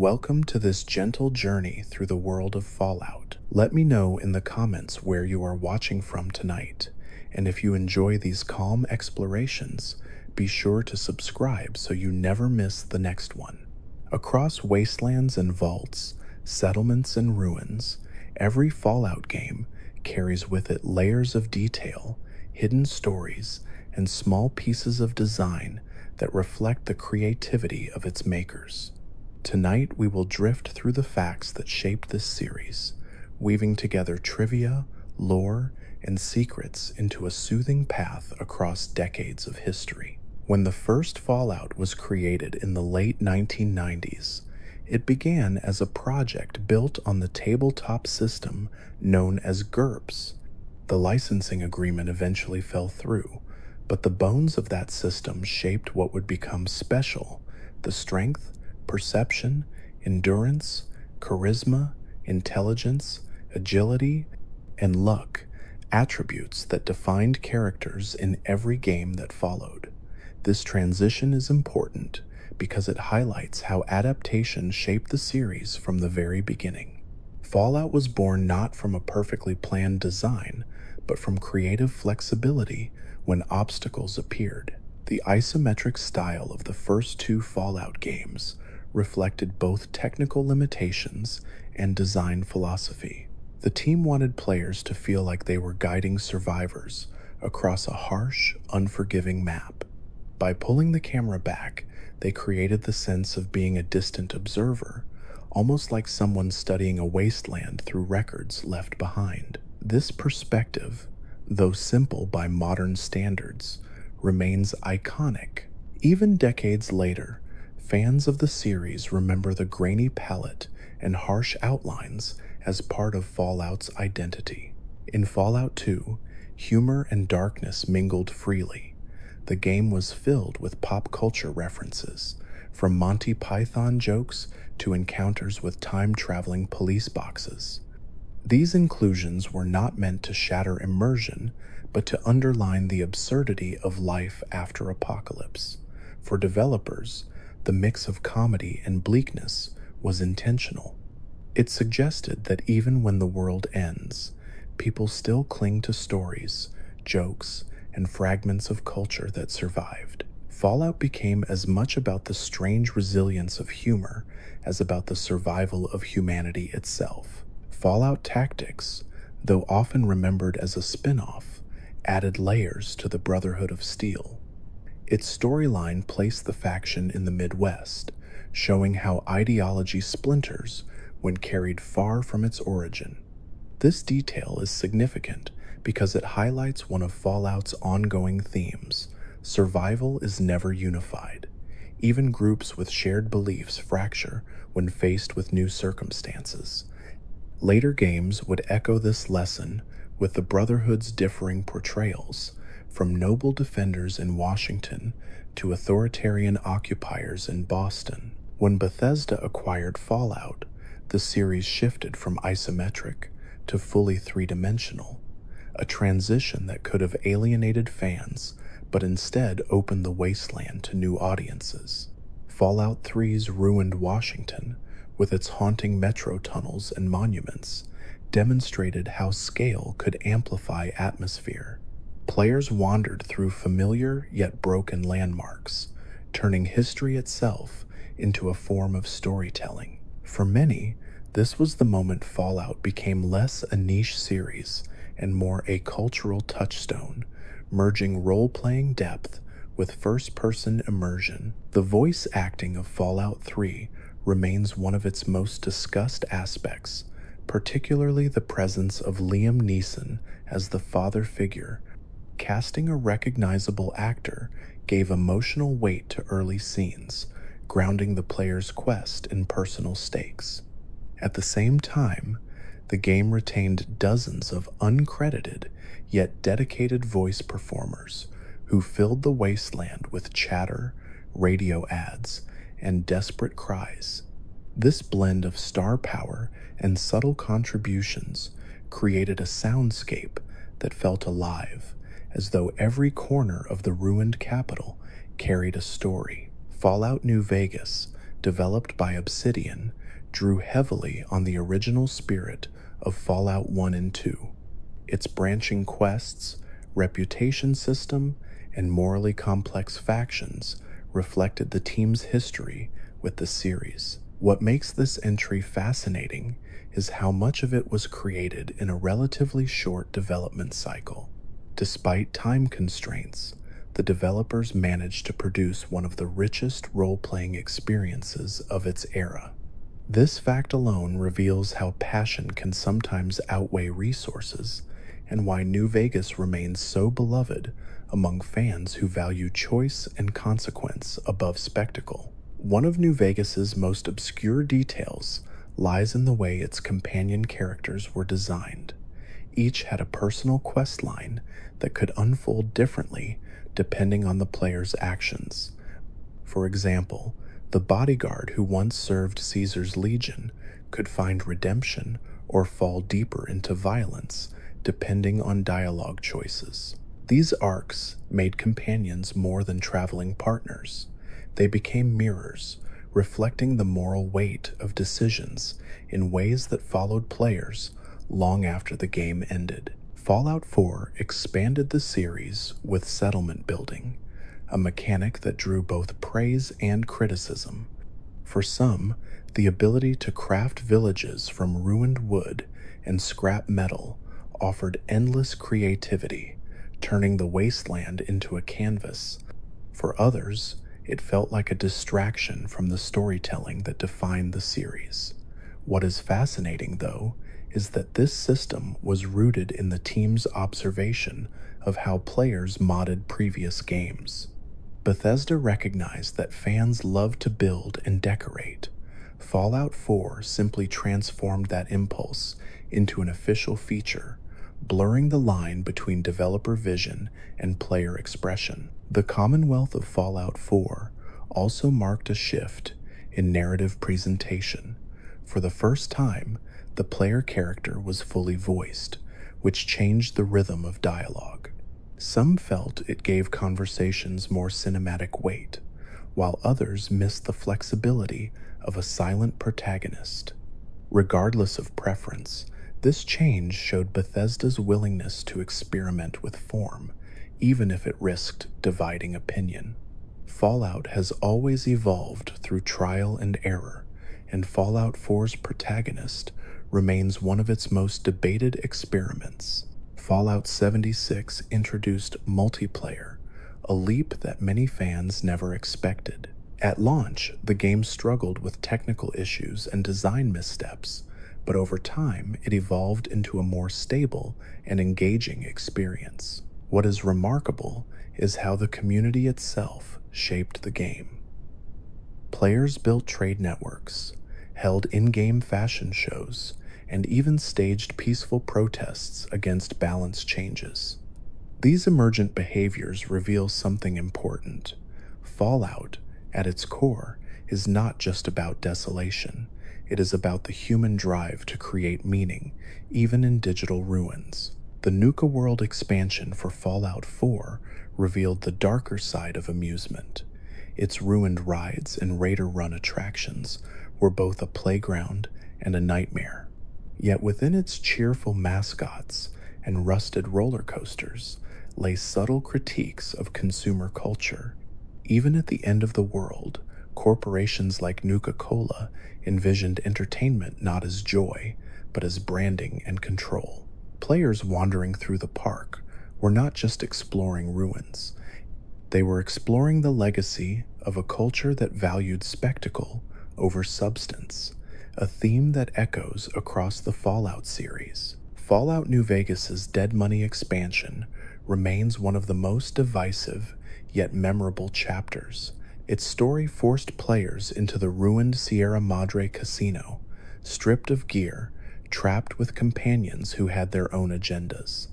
Welcome to this gentle journey through the world of Fallout. Let me know in the comments where you are watching from tonight, and if you enjoy these calm explorations, be sure to subscribe so you never miss the next one. Across wastelands and vaults, settlements and ruins, every Fallout game carries with it layers of detail, hidden stories, and small pieces of design that reflect the creativity of its makers. Tonight, we will drift through the facts that shaped this series, weaving together trivia, lore, and secrets into a soothing path across decades of history. When the first Fallout was created in the late 1990s, it began as a project built on the tabletop system known as GURPS. The licensing agreement eventually fell through, but the bones of that system shaped what would become Special: the strength, perception, endurance, charisma, intelligence, agility, and luck, attributes that defined characters in every game that followed. This transition is important because it highlights how adaptation shaped the series from the very beginning. Fallout was born not from a perfectly planned design, but from creative flexibility when obstacles appeared. The isometric style of the first two Fallout games reflected both technical limitations and design philosophy. The team wanted players to feel like they were guiding survivors across a harsh, unforgiving map. By pulling the camera back, they created the sense of being a distant observer, almost like someone studying a wasteland through records left behind. This perspective, though simple by modern standards, remains iconic. Even decades later, fans of the series remember the grainy palette and harsh outlines as part of Fallout's identity. In Fallout 2, humor and darkness mingled freely. The game was filled with pop culture references, from Monty Python jokes to encounters with time-traveling police boxes. These inclusions were not meant to shatter immersion, but to underline the absurdity of life after apocalypse. For developers, the mix of comedy and bleakness was intentional. It suggested that even when the world ends, people still cling to stories, jokes, and fragments of culture that survived. Fallout became as much about the strange resilience of humor as about the survival of humanity itself. Fallout Tactics, though often remembered as a spin-off, added layers to the Brotherhood of Steel. Its storyline placed the faction in the Midwest, showing how ideology splinters when carried far from its origin. This detail is significant because it highlights one of Fallout's ongoing themes: survival is never unified. Even groups with shared beliefs fracture when faced with new circumstances. Later games would echo this lesson with the Brotherhood's differing portrayals, from noble defenders in Washington to authoritarian occupiers in Boston. When Bethesda acquired Fallout, the series shifted from isometric to fully three-dimensional, a transition that could have alienated fans, but instead opened the wasteland to new audiences. Fallout 3's ruined Washington, with its haunting metro tunnels and monuments, demonstrated how scale could amplify atmosphere. Players wandered through familiar yet broken landmarks, turning history itself into a form of storytelling. For many, this was the moment Fallout became less a niche series and more a cultural touchstone, merging role-playing depth with first-person immersion. The voice acting of Fallout 3 remains one of its most discussed aspects, particularly the presence of Liam Neeson as the father figure. Casting a recognizable actor gave emotional weight to early scenes, grounding the player's quest in personal stakes. At the same time, the game retained dozens of uncredited yet dedicated voice performers who filled the wasteland with chatter, radio ads, and desperate cries. This blend of star power and subtle contributions created a soundscape that felt alive, as though every corner of the ruined capital carried a story. Fallout New Vegas developed by Obsidian, drew heavily on the original spirit of Fallout 1 and 2. Its branching quests, reputation system, and morally complex factions reflected the team's history with the series. What makes this entry fascinating is how much of it was created in a relatively short development cycle. Despite time constraints, the developers managed to produce one of the richest role-playing experiences of its era. This fact alone reveals how passion can sometimes outweigh resources, and why New Vegas remains so beloved among fans who value choice and consequence above spectacle. One of New Vegas's most obscure details lies in the way its companion characters were designed. Each had a personal quest line that could unfold differently depending on the player's actions. For example, the bodyguard who once served Caesar's Legion could find redemption or fall deeper into violence depending on dialogue choices. These arcs made companions more than traveling partners. They became mirrors, reflecting the moral weight of decisions in ways that followed players long after the game ended. Fallout 4 expanded the series with settlement building, a mechanic that drew both praise and criticism. For some, the ability to craft villages from ruined wood and scrap metal offered endless creativity, turning the wasteland into a canvas. For others, it felt like a distraction from the storytelling that defined the series. What is fascinating, though, is that this system was rooted in the team's observation of how players modded previous games. Bethesda recognized that fans love to build and decorate. Fallout 4 simply transformed that impulse into an official feature, blurring the line between developer vision and player expression. The Commonwealth of Fallout 4 also marked a shift in narrative presentation. For the first time, the player character was fully voiced, which changed the rhythm of dialogue. Some felt it gave conversations more cinematic weight, while others missed the flexibility of a silent protagonist. Regardless of preference, this change showed Bethesda's willingness to experiment with form, even if it risked dividing opinion. Fallout has always evolved through trial and error, and Fallout 4's protagonist remains one of its most debated experiments. Fallout 76 introduced multiplayer, a leap that many fans never expected. At launch, the game struggled with technical issues and design missteps, but over time it evolved into a more stable and engaging experience. What is remarkable is how the community itself shaped the game. Players built trade networks, held in-game fashion shows, and even staged peaceful protests against balance changes. These emergent behaviors reveal something important. Fallout, at its core, is not just about desolation. It is about the human drive to create meaning, even in digital ruins. The Nuka World expansion for Fallout 4 revealed the darker side of amusement. Its ruined rides and Raider-run attractions were both a playground and a nightmare. Yet within its cheerful mascots and rusted roller coasters lay subtle critiques of consumer culture. Even at the end of the world, corporations like Nuka-Cola envisioned entertainment not as joy, but as branding and control. Players wandering through the park were not just exploring ruins. They were exploring the legacy of a culture that valued spectacle over substance, a theme that echoes across the Fallout series. Fallout New Vegas's Dead Money expansion remains one of the most divisive yet memorable chapters. Its story forced players into the ruined Sierra Madre casino, stripped of gear, trapped with companions who had their own agendas.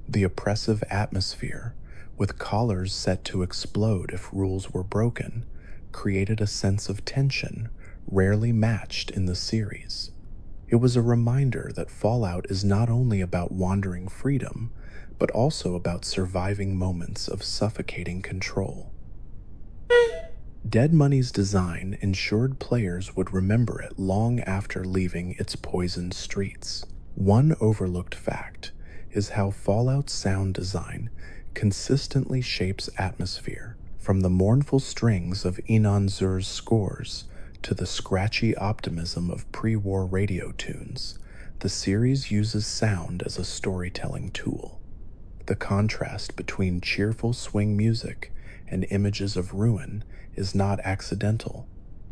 The oppressive atmosphere, with collars set to explode if rules were broken, created a sense of tension rarely matched in the series. It was a reminder that Fallout is not only about wandering freedom, but also about surviving moments of suffocating control. Dead Money's design ensured players would remember it long after leaving its poisoned streets. One overlooked fact is how Fallout's sound design consistently shapes atmosphere, from the mournful strings of Inon Zur's scores to the scratchy optimism of pre-war radio tunes. The series uses sound as a storytelling tool. The contrast between cheerful swing music and images of ruin is not accidental.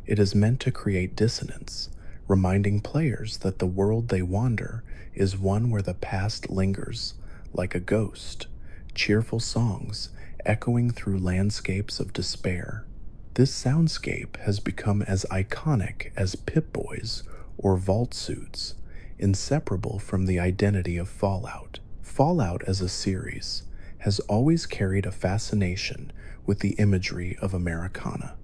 It is meant to create dissonance, reminding players that the world they wander is one where the past lingers, like a ghost, cheerful songs echoing through landscapes of despair. This soundscape has become as iconic as Pip-Boys or Vault Suits, inseparable from the identity of Fallout. Fallout as a series has always carried a fascination with the imagery of Americana.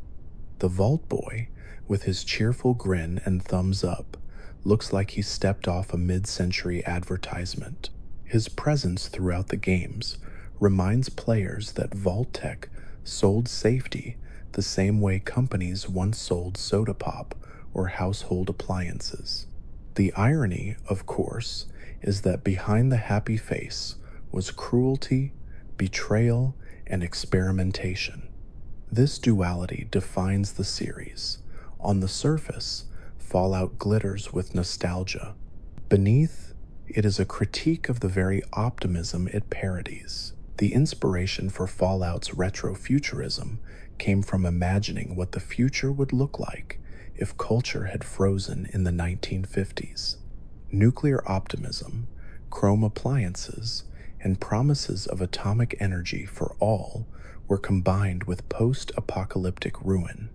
The Vault Boy, with his cheerful grin and thumbs up, looks like he stepped off a mid-century advertisement. His presence throughout the games reminds players that Vault-Tec sold safety the same way companies once sold soda pop or household appliances. The irony, of course, is that behind the happy face was cruelty, betrayal, and experimentation. This duality defines the series. On the surface, Fallout glitters with nostalgia. Beneath, it is a critique of the very optimism it parodies. The inspiration for Fallout's retrofuturism came from imagining what the future would look like if culture had frozen in the 1950s. Nuclear optimism, chrome appliances, and promises of atomic energy for all were combined with post-apocalyptic ruin.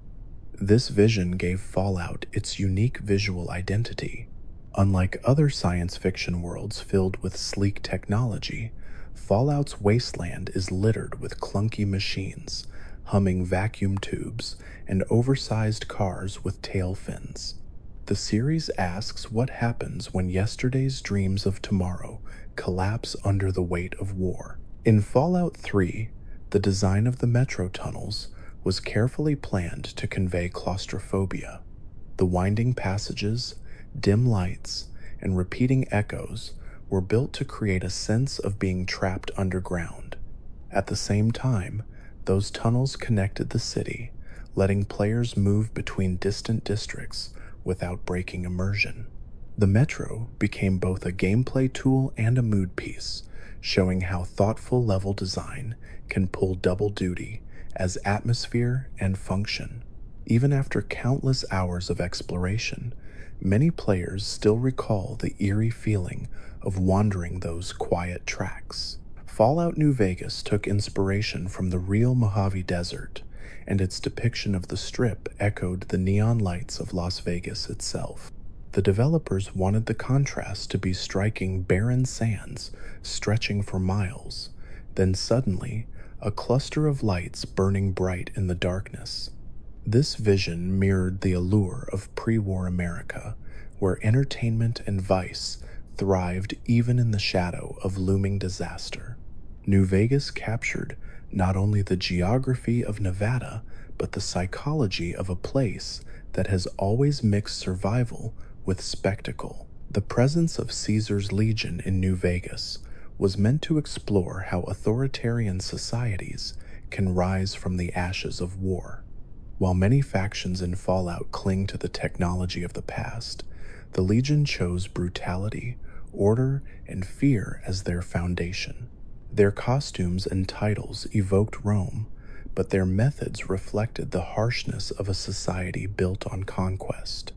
This vision gave Fallout its unique visual identity. Unlike other science fiction worlds filled with sleek technology, Fallout's wasteland is littered with clunky machines, humming vacuum tubes, and oversized cars with tail fins. The series asks what happens when yesterday's dreams of tomorrow collapse under the weight of war. In Fallout 3, the design of the metro tunnels was carefully planned to convey claustrophobia. The winding passages, dim lights, and repeating echoes were built to create a sense of being trapped underground. At the same time, those tunnels connected the city, letting players move between distant districts without breaking immersion. The metro became both a gameplay tool and a mood piece, showing how thoughtful level design can pull double duty as atmosphere and function. Even after countless hours of exploration, many players still recall the eerie feeling of wandering those quiet tracks. Fallout New Vegas took inspiration from the real Mojave Desert, and its depiction of the Strip echoed the neon lights of Las Vegas itself. The developers wanted the contrast to be striking barren sands stretching for miles, then suddenly a cluster of lights burning bright in the darkness. This vision mirrored the allure of pre-war America, where entertainment and vice thrived even in the shadow of looming disaster. New Vegas captured not only the geography of Nevada, but the psychology of a place that has always mixed survival with spectacle. The presence of Caesar's Legion in New Vegas was meant to explore how authoritarian societies can rise from the ashes of war. While many factions in Fallout cling to the technology of the past, the Legion chose brutality, order, and fear as their foundation. Their costumes and titles evoked Rome, but their methods reflected the harshness of a society built on conquest.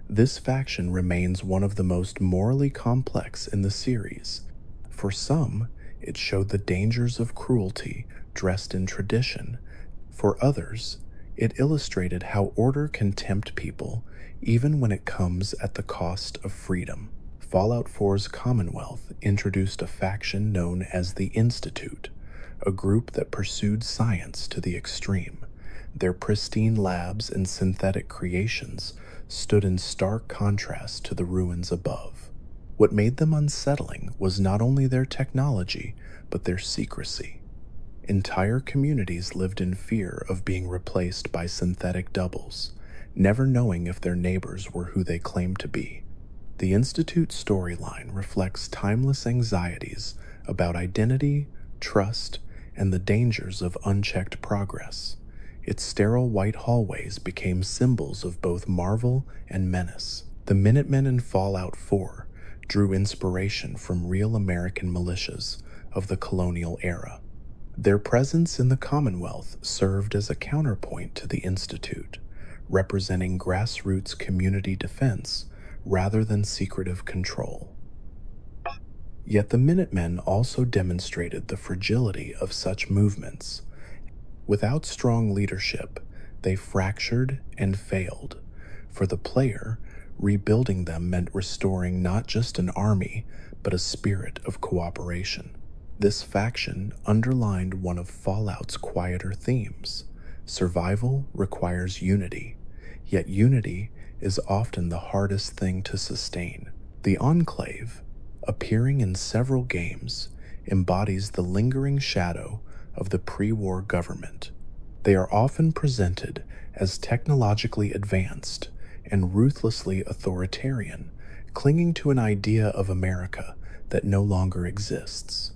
This faction remains one of the most morally complex in the series. For some, it showed the dangers of cruelty dressed in tradition. For others, it illustrated how order can tempt people even when it comes at the cost of freedom. Fallout 4's Commonwealth introduced a faction known as the Institute, a group that pursued science to the extreme. Their pristine labs and synthetic creations stood in stark contrast to the ruins above. What made them unsettling was not only their technology, but their secrecy. Entire communities lived in fear of being replaced by synthetic doubles, never knowing if their neighbors were who they claimed to be. The Institute storyline reflects timeless anxieties about identity, trust, and the dangers of unchecked progress. Its sterile white hallways became symbols of both marvel and menace. The Minutemen in Fallout 4 drew inspiration from real American militias of the colonial era. Their presence in the Commonwealth served as a counterpoint to the Institute, representing grassroots community defense rather than secretive control. Yet the Minutemen also demonstrated the fragility of such movements. Without strong leadership, they fractured and failed. For the player, rebuilding them meant restoring not just an army, but a spirit of cooperation. This faction underlined one of Fallout's quieter themes. Survival requires unity, yet unity is often the hardest thing to sustain. The Enclave, appearing in several games, embodies the lingering shadow of the pre-war government. They are often presented as technologically advanced and ruthlessly authoritarian, clinging to an idea of America that no longer exists.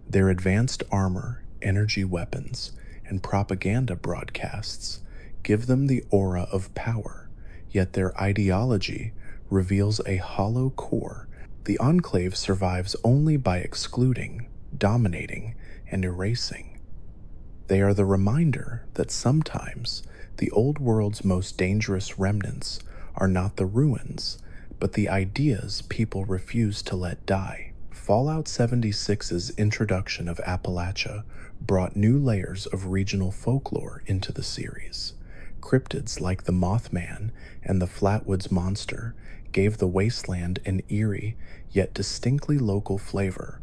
Their advanced armor, energy weapons, and propaganda broadcasts give them the aura of power, yet their ideology reveals a hollow core. The Enclave survives only by excluding, dominating, and erasing. They are the reminder that sometimes the old world's most dangerous remnants are not the ruins, but the ideas people refuse to let die. Fallout 76's introduction of Appalachia brought new layers of regional folklore into the series. Cryptids like the Mothman and the Flatwoods Monster gave the wasteland an eerie yet distinctly local flavor.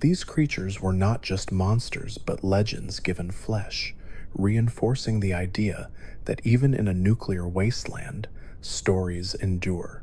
These creatures were not just monsters but legends given flesh, reinforcing the idea that even in a nuclear wasteland, stories endure.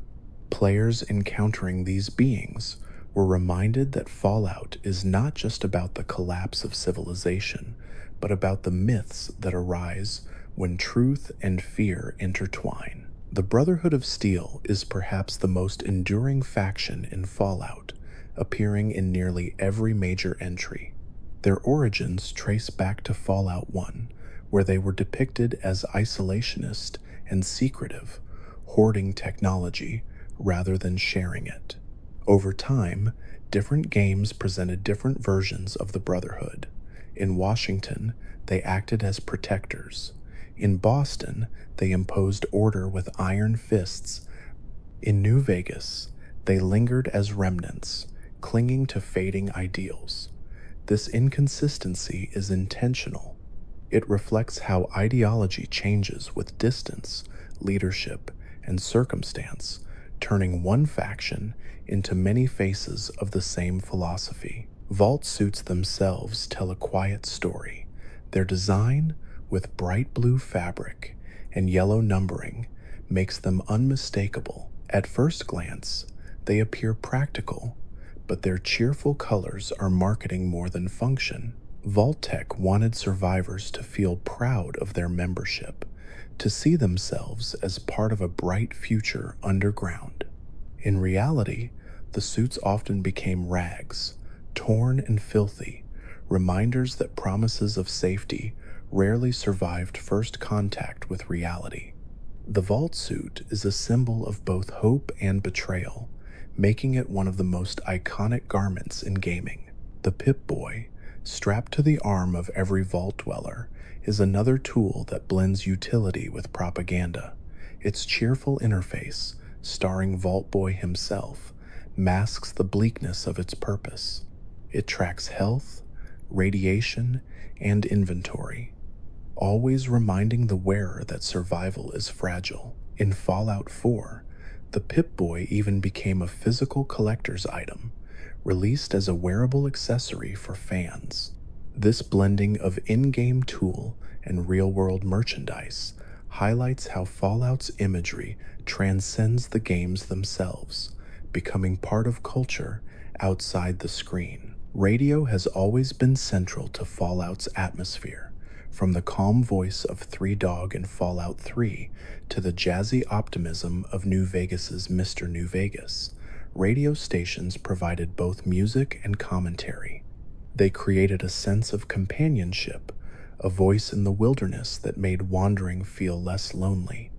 Players encountering these beings were reminded that Fallout is not just about the collapse of civilization, but about the myths that arise when truth and fear intertwine. The Brotherhood of Steel is perhaps the most enduring faction in Fallout, appearing in nearly every major entry. Their origins trace back to Fallout 1, where they were depicted as isolationist and secretive, hoarding technology rather than sharing it. Over time, different games presented different versions of the Brotherhood. In Washington, they acted as protectors. In Boston, they imposed order with iron fists. In New Vegas, they lingered as remnants, clinging to fading ideals. This inconsistency is intentional. It reflects how ideology changes with distance, leadership, and circumstance, turning one faction into many faces of the same philosophy. Vault suits themselves tell a quiet story. Their design, with bright blue fabric and yellow numbering, makes them unmistakable. At first glance, they appear practical, but their cheerful colors are marketing more than function. Vault-Tec wanted survivors to feel proud of their membership, to see themselves as part of a bright future underground. In reality, the suits often became rags, torn and filthy, reminders that promises of safety rarely survived first contact with reality. The Vault suit is a symbol of both hope and betrayal, making it one of the most iconic garments in gaming. The Pip-Boy, strapped to the arm of every Vault dweller, is another tool that blends utility with propaganda. Its cheerful interface, starring Vault Boy himself, masks the bleakness of its purpose. It tracks health, radiation, and inventory, always reminding the wearer that survival is fragile. In Fallout 4, the Pip-Boy even became a physical collector's item, released as a wearable accessory for fans. This blending of in-game tool and real-world merchandise highlights how Fallout's imagery transcends the games themselves, becoming part of culture outside the screen. Radio has always been central to Fallout's atmosphere, from the calm voice of Three Dog in Fallout 3 to the jazzy optimism of New Vegas's Mr. New Vegas. Radio stations provided both music and commentary. They created a sense of companionship, a voice in the wilderness that made wandering feel less lonely.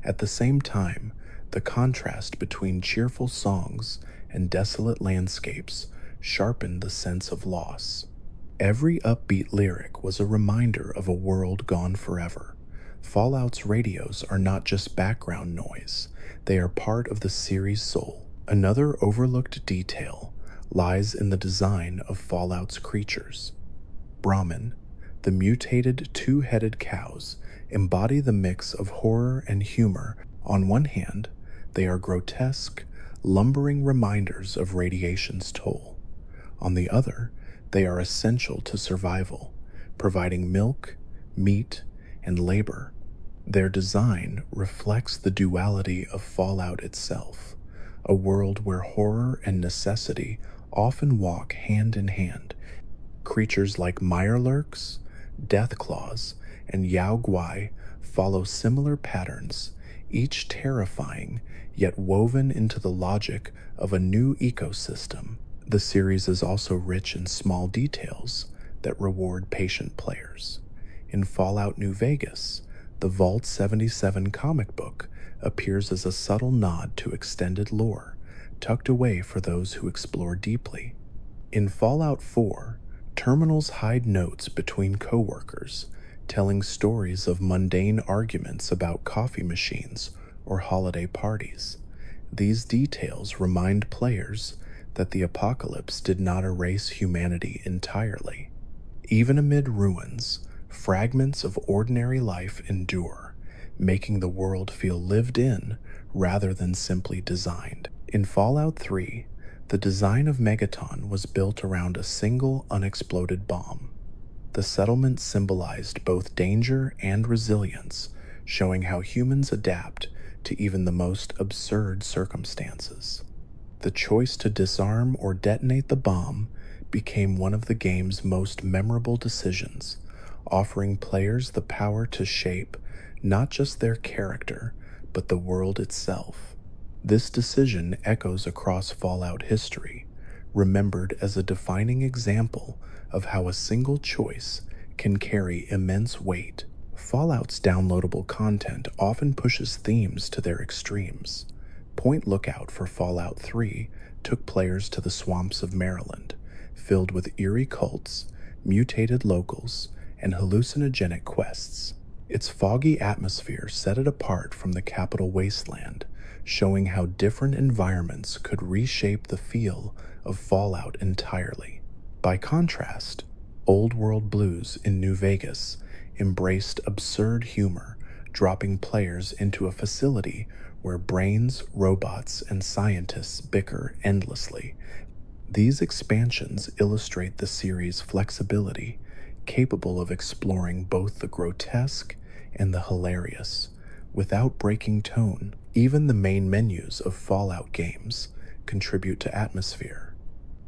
At the same time, the contrast between cheerful songs and desolate landscapes sharpened the sense of loss. Every upbeat lyric was a reminder of a world gone forever. Fallout's radios are not just background noise, they are part of the series' soul. Another overlooked detail lies in the design of Fallout's creatures. Brahmin, the mutated two-headed cows, embody the mix of horror and humor. On one hand, they are grotesque, lumbering reminders of radiation's toll. On the other, they are essential to survival, providing milk, meat, and labor. Their design reflects the duality of Fallout itself, a world where horror and necessity often walk hand in hand. Creatures like Mirelurks, Deathclaws, and Yao Guai follow similar patterns, each terrifying yet woven into the logic of a new ecosystem. The series is also rich in small details that reward patient players. In Fallout New Vegas, the Vault 77 comic book appears as a subtle nod to extended lore, tucked away for those who explore deeply. In Fallout 4, terminals hide notes between coworkers, telling stories of mundane arguments about coffee machines or holiday parties. These details remind players that the apocalypse did not erase humanity entirely. Even amid ruins, fragments of ordinary life endure, making the world feel lived in rather than simply designed. In Fallout 3, the design of Megaton was built around a single unexploded bomb. The settlement symbolized both danger and resilience, showing how humans adapt to even the most absurd circumstances. The choice to disarm or detonate the bomb became one of the game's most memorable decisions, offering players the power to shape not just their character, but the world itself. This decision echoes across Fallout history, remembered as a defining example of how a single choice can carry immense weight. Fallout's downloadable content often pushes themes to their extremes. Point Lookout for Fallout 3 took players to the swamps of Maryland, filled with eerie cults, mutated locals, and hallucinogenic quests. Its foggy atmosphere set it apart from the capital wasteland, showing how different environments could reshape the feel of Fallout entirely. By contrast, Old World Blues in New Vegas embraced absurd humor, dropping players into a facility where brains, robots, and scientists bicker endlessly. These expansions illustrate the series' flexibility, capable of exploring both the grotesque and the hilarious, without breaking tone. Even the main menus of Fallout games contribute to atmosphere.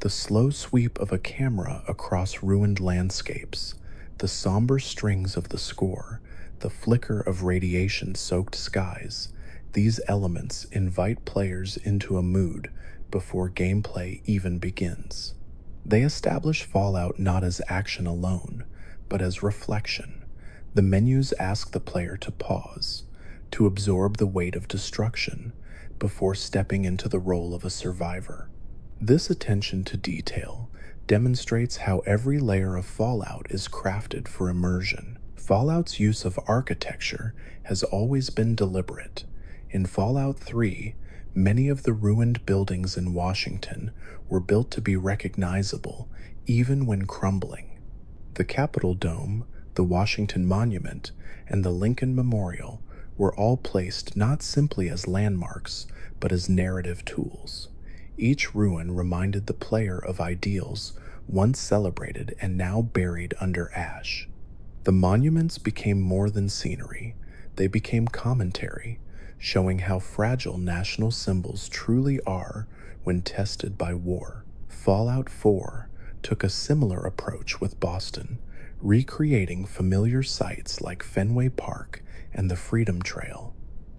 The slow sweep of a camera across ruined landscapes, the somber strings of the score, the flicker of radiation-soaked skies, these elements invite players into a mood before gameplay even begins. They establish Fallout not as action alone, but as reflection. The menus ask the player to pause, to absorb the weight of destruction, before stepping into the role of a survivor. This attention to detail demonstrates how every layer of Fallout is crafted for immersion. Fallout's use of architecture has always been deliberate. In Fallout 3, many of the ruined buildings in Washington were built to be recognizable, even when crumbling. The Capitol Dome, the Washington Monument, and the Lincoln Memorial were all placed not simply as landmarks, but as narrative tools. Each ruin reminded the player of ideals once celebrated and now buried under ash. The monuments became more than scenery, they became commentary, showing how fragile national symbols truly are when tested by war. Fallout 4 took a similar approach with Boston, recreating familiar sites like Fenway Park and the Freedom Trail.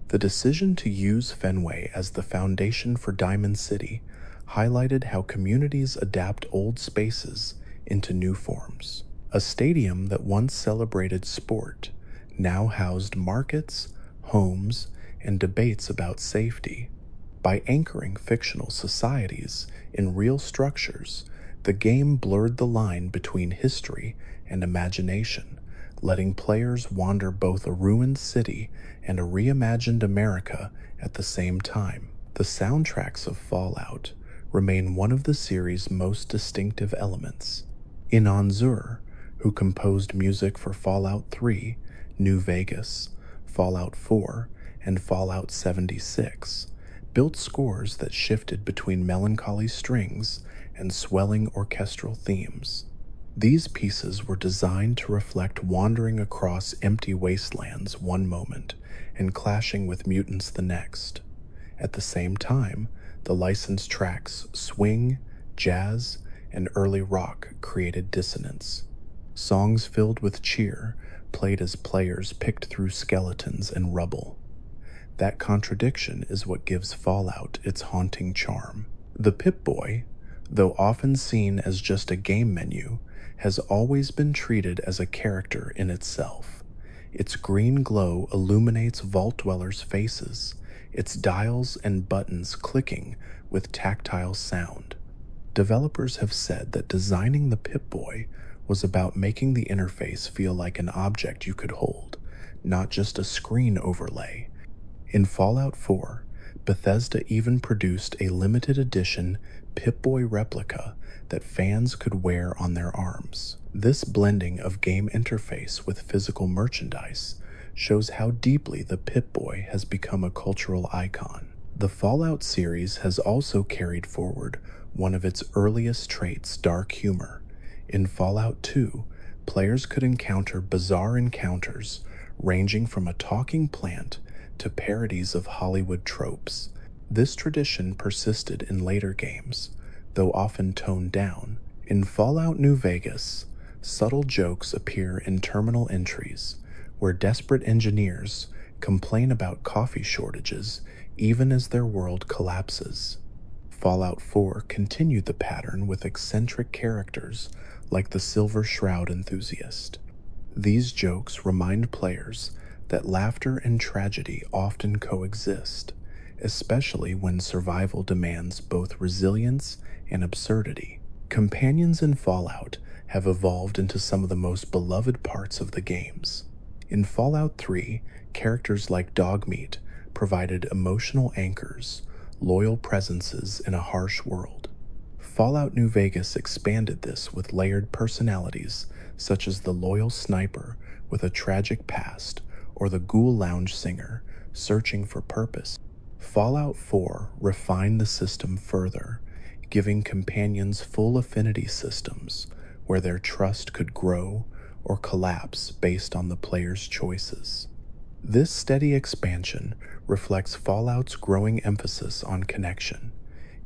The decision to use Fenway as the foundation for Diamond City highlighted how communities adapt old spaces into new forms. A stadium that once celebrated sport now housed markets, homes, and debates about safety. By anchoring fictional societies in real structures, the game blurred the line between history and imagination, letting players wander both a ruined city and a reimagined America at the same time. The soundtracks of Fallout remain one of the series' most distinctive elements. Inon Zur, who composed music for Fallout 3, New Vegas, Fallout 4, and Fallout 76, built scores that shifted between melancholy strings and swelling orchestral themes. These pieces were designed to reflect wandering across empty wastelands one moment and clashing with mutants the next. At the same time, the licensed tracks swing, jazz, and early rock created dissonance. Songs filled with cheer played as players picked through skeletons and rubble. That contradiction is what gives Fallout its haunting charm. The Pip-Boy, though often seen as just a game menu, has always been treated as a character in itself. Its green glow illuminates Vault Dwellers' faces, its dials and buttons clicking with tactile sound. Developers have said that designing the Pip-Boy was about making the interface feel like an object you could hold, not just a screen overlay. In Fallout 4, Bethesda even produced a limited edition Pip-Boy replica that fans could wear on their arms. This blending of game interface with physical merchandise shows how deeply the Pip-Boy has become a cultural icon. The Fallout series has also carried forward one of its earliest traits, dark humor. In Fallout 2, players could encounter bizarre encounters ranging from a talking plant to parodies of Hollywood tropes. This tradition persisted in later games, though often toned down. In Fallout New Vegas, subtle jokes appear in terminal entries, where desperate engineers complain about coffee shortages even as their world collapses. Fallout 4 continued the pattern with eccentric characters like the Silver Shroud enthusiast. These jokes remind players that laughter and tragedy often coexist, especially when survival demands both resilience and absurdity. Companions in Fallout have evolved into some of the most beloved parts of the games. In Fallout 3, characters like Dogmeat provided emotional anchors, loyal presences in a harsh world. Fallout New Vegas expanded this with layered personalities such as the loyal sniper with a tragic past or the ghoul lounge singer searching for purpose. Fallout 4 refined the system further, giving companions full affinity systems where their trust could grow or collapse based on the player's choices. This steady expansion reflects Fallout's growing emphasis on connection.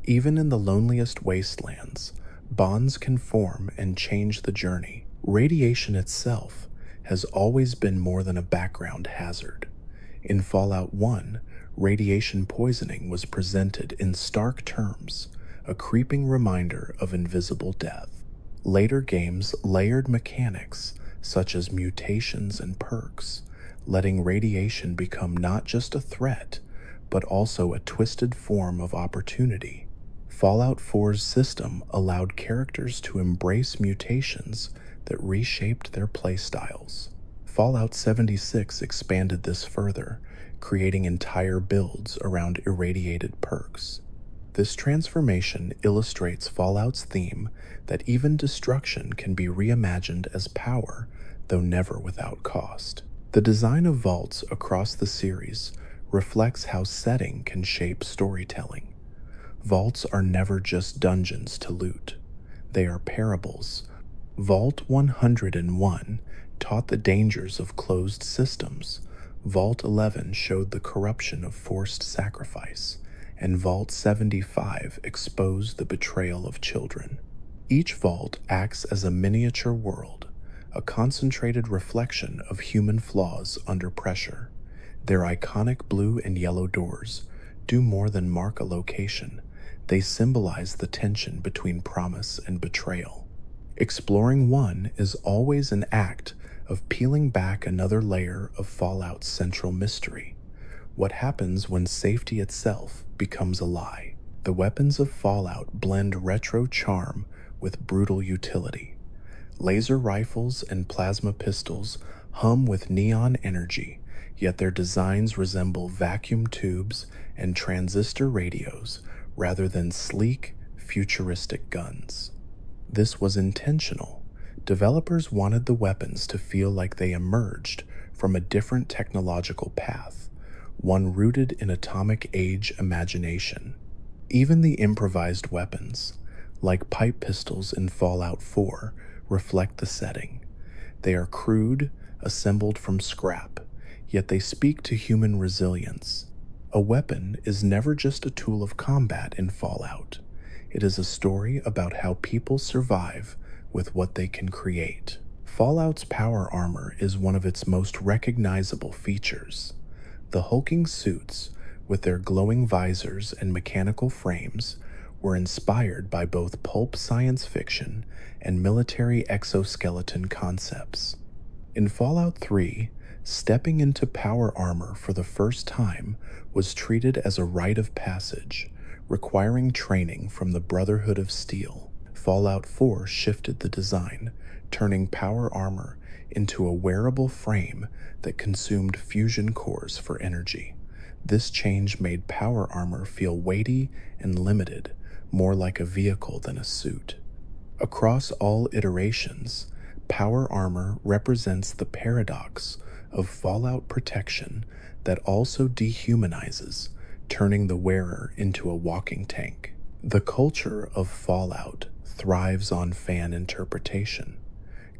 Even in the loneliest wastelands, bonds can form and change the journey. Radiation itself has always been more than a background hazard. In Fallout 1, radiation poisoning was presented in stark terms, a creeping reminder of invisible death. Later games layered mechanics such as mutations and perks, letting radiation become not just a threat, but also a twisted form of opportunity. Fallout 4's system allowed characters to embrace mutations that reshaped their playstyles. Fallout 76 expanded this further, creating entire builds around irradiated perks. This transformation illustrates Fallout's theme that even destruction can be reimagined as power, though never without cost. The design of vaults across the series reflects how setting can shape storytelling. Vaults are never just dungeons to loot. They are parables. Vault 101 taught the dangers of closed systems. Vault 11 showed the corruption of forced sacrifice, and Vault 75 exposed the betrayal of children. Each vault acts as a miniature world, a concentrated reflection of human flaws under pressure. Their iconic blue and yellow doors do more than mark a location, they symbolize the tension between promise and betrayal. Exploring one is always an act of peeling back another layer of Fallout's central mystery. What happens when safety itself becomes a lie? The weapons of Fallout blend retro charm with brutal utility. Laser rifles and plasma pistols hum with neon energy, yet their designs resemble vacuum tubes and transistor radios rather than sleek, futuristic guns. This was intentional. Developers wanted the weapons to feel like they emerged from a different technological path, one rooted in atomic age imagination. Even the improvised weapons, like pipe pistols in Fallout 4, reflect the setting. They are crude, assembled from scrap, yet they speak to human resilience. A weapon is never just a tool of combat in Fallout. It is a story about how people survive with what they can create. Fallout's power armor is one of its most recognizable features. The hulking suits, with their glowing visors and mechanical frames, were inspired by both pulp science fiction and military exoskeleton concepts. In Fallout 3, stepping into power armor for the first time was treated as a rite of passage, requiring training from the Brotherhood of Steel. Fallout 4 shifted the design, turning power armor into a wearable frame that consumed fusion cores for energy. This change made power armor feel weighty and limited, more like a vehicle than a suit. Across all iterations, power armor represents the paradox of Fallout protection that also dehumanizes, turning the wearer into a walking tank. The culture of Fallout thrives on fan interpretation.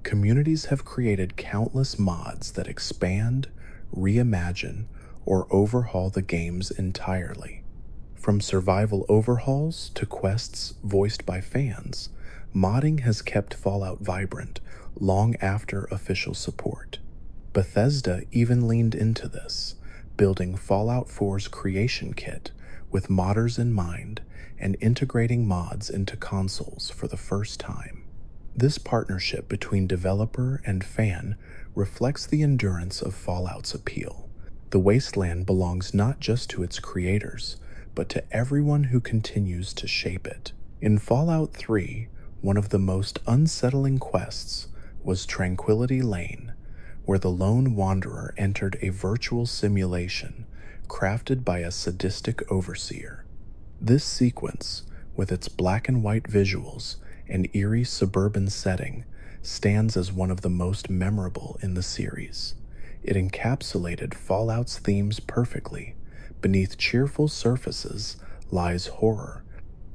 Communities have created countless mods that expand, reimagine, or overhaul the games entirely. From survival overhauls to quests voiced by fans, modding has kept Fallout vibrant long after official support. Bethesda even leaned into this, building Fallout 4's creation kit with modders in mind and integrating mods into consoles for the first time. This partnership between developer and fan reflects the endurance of Fallout's appeal. The wasteland belongs not just to its creators, but to everyone who continues to shape it. In Fallout 3, one of the most unsettling quests was Tranquility Lane, where the lone wanderer entered a virtual simulation crafted by a sadistic overseer. This sequence, with its black and white visuals and eerie suburban setting, stands as one of the most memorable in the series. It encapsulated Fallout's themes perfectly. Beneath cheerful surfaces lies horror.